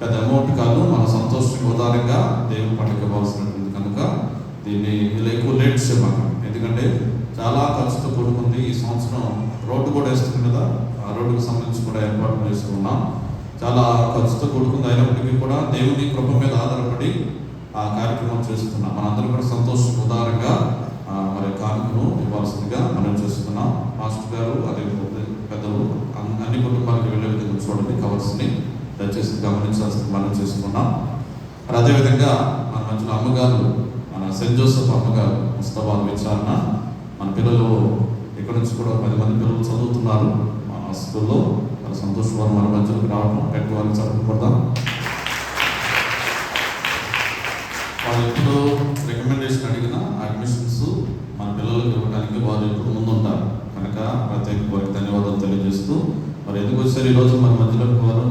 పెద్ద అమౌంట్ కాదు, మన సంతోషంగా ఉదారంగా దేవుని పండుగ ఇవ్వాల్సినటువంటి కనుక దీన్ని ఇలా ఎక్కువ లేట్ చేయమాక. ఎందుకంటే చాలా ఖర్చుతో కూడుకుంది. ఈ సంవత్సరం రోడ్డు కూడా వేస్తుంది కదా, ఆ రోడ్డుకు సంబంధించి కూడా ఏర్పాటు చేసుకున్నాం. చాలా ఖర్చుతో కూడుకుంది. అయినప్పటికీ కూడా దేవుని కృప మీద ఆధారపడి ఆ కార్యక్రమం చేస్తున్నాం. మనందరం కూడా సంతోషం ఉదారంగా మరి కానుకను ఇవ్వాల్సిందిగా మనం చేస్తున్నాం. మాస్టర్ గారు అదే పెద్దలు అన్ని కుటుంబాలకు వెళ్ళే విధంగా చూడండి. కవర్స్ని దయచేసి గమనించాల్సి మనం చేసుకున్నాం. మరి అదేవిధంగా మన మధ్యలో అమ్మగారు, మన సెయింట్ జోసెఫ్ అమ్మగారు ముస్తాబాద్ విచారణ, మన పిల్లలు ఇక్కడ నుంచి కూడా 10 మంది పిల్లలు చదువుతున్నారు మన స్కూల్లో. చాలా సంతోషం మన మధ్యలోకి రావడం, పెట్టి వారికి చదువుకుందాం. వాళ్ళు ఎప్పుడు రికమెండేషన్ అడిగినా అడ్మిషన్స్ మన పిల్లలకు ఇవ్వడానికి వారు ఎప్పుడు ముందుంటారు కనుక ప్రత్యేక వారికి ధన్యవాదాలు తెలియజేస్తూ మరి ఎందుకు వచ్చారు ఈరోజు మన మధ్యలోకి వారు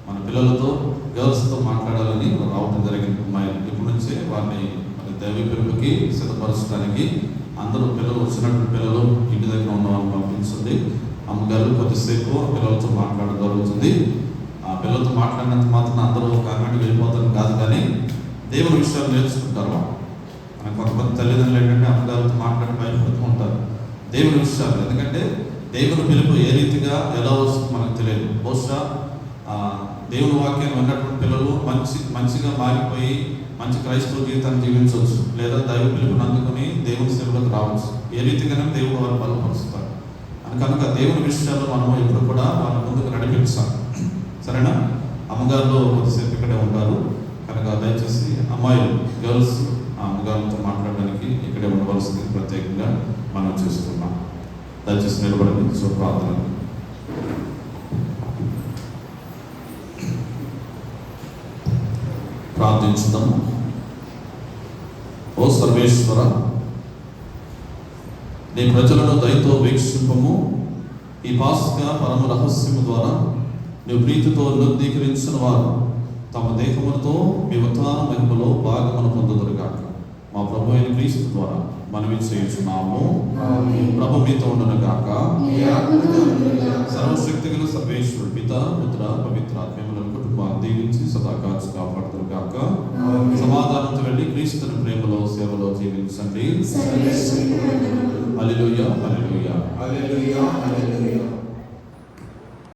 మన పిల్లలతో, గర్ల్స్తో మాట్లాడాలని రావడం జరిగింది. ఇప్పటి నుంచే వారిని మరి దైవ పిలుపుకి సిద్ధపరచడానికి అందరూ పిల్లలు వచ్చినటువంటి పిల్లలు ఇంటి దగ్గర ఉన్న వాళ్ళని పంపించండి. అమ్మగారు కొద్దిసేపు పిల్లలతో మాట్లాడడం జరుగుతుంది. ఆ పిల్లలతో మాట్లాడినంత మాత్రం అందరూ కామెంట్కి వెళ్ళిపోతారు కాదు, కానీ దేవుని విషయాలు నేర్చుకుంటారు. మనకు కొంతమంది తల్లిదండ్రులు ఏంటంటే అమ్మగారితో మాట్లాడి భయపడుతూ ఉంటారు దేవుని విషయాలు. ఎందుకంటే దేవుని పిలుపు ఏ రీతిగా ఎలా వస్తుందో మనకు తెలియదు. బహుశా దేవుని వాక్యాన్ని విన్నటువంటి పిల్లలు మంచిగా మారిపోయి మంచి క్రైస్తవ జీవితాన్ని జీవించవచ్చు, లేదా దైవ పిలుపుని అందుకుని దేవుని సేవలకు రావచ్చు. ఏ రీతిగానే దేవుడు వారు బలపరుస్తారు. కనుక దేవుని విషయాల్లో మనం ఎప్పుడు కూడా వాళ్ళ ముందుకు నడిపించాలి. సరేనా? అమ్మగారులో కొద్దిసేపు ఇక్కడే ఉంటారు కనుక దయచేసి అమ్మాయిలు, గర్ల్స్ అమ్మగారితో మాట్లాడడానికి ఇక్కడే ఉండవలసింది ప్రత్యేకంగా మనం చేస్తున్నాం. దయచేసి నిలబడండి. సో ప్రార్థన ప్రార్థించుదాం. ఓ సర్వేశ్వర, నీ ప్రజలను దయతో వీక్షింపము. ఈ పాస్కా పరమ రహస్యము ద్వారా నీవు ప్రీతితో నిర్ధీకరించిన వారు తమ దేహములతో మీ ఉత్థాన మహిమలో భాగమును పొందుదురుగాక. మా ప్రభు అయిన క్రీస్తు ద్వారా మనవి చేయుచున్నాము. ప్రభు మీతో ఉండను గాక. సర్వశక్తి గల సర్వేశ్వరుడు పిత, పుత్ర, పవిత్ర ఆత్మములను కుటుంబాన్ని దీవించి సదా కాచి కాపాడుతారు గాక. సమాధానంతో వెళ్ళి క్రీస్తుని ప్రేమలో సేవలో జీవించండి. హల్లెలూయా, హల్లెలూయా. హల్లెలూయా, హల్లెలూయా.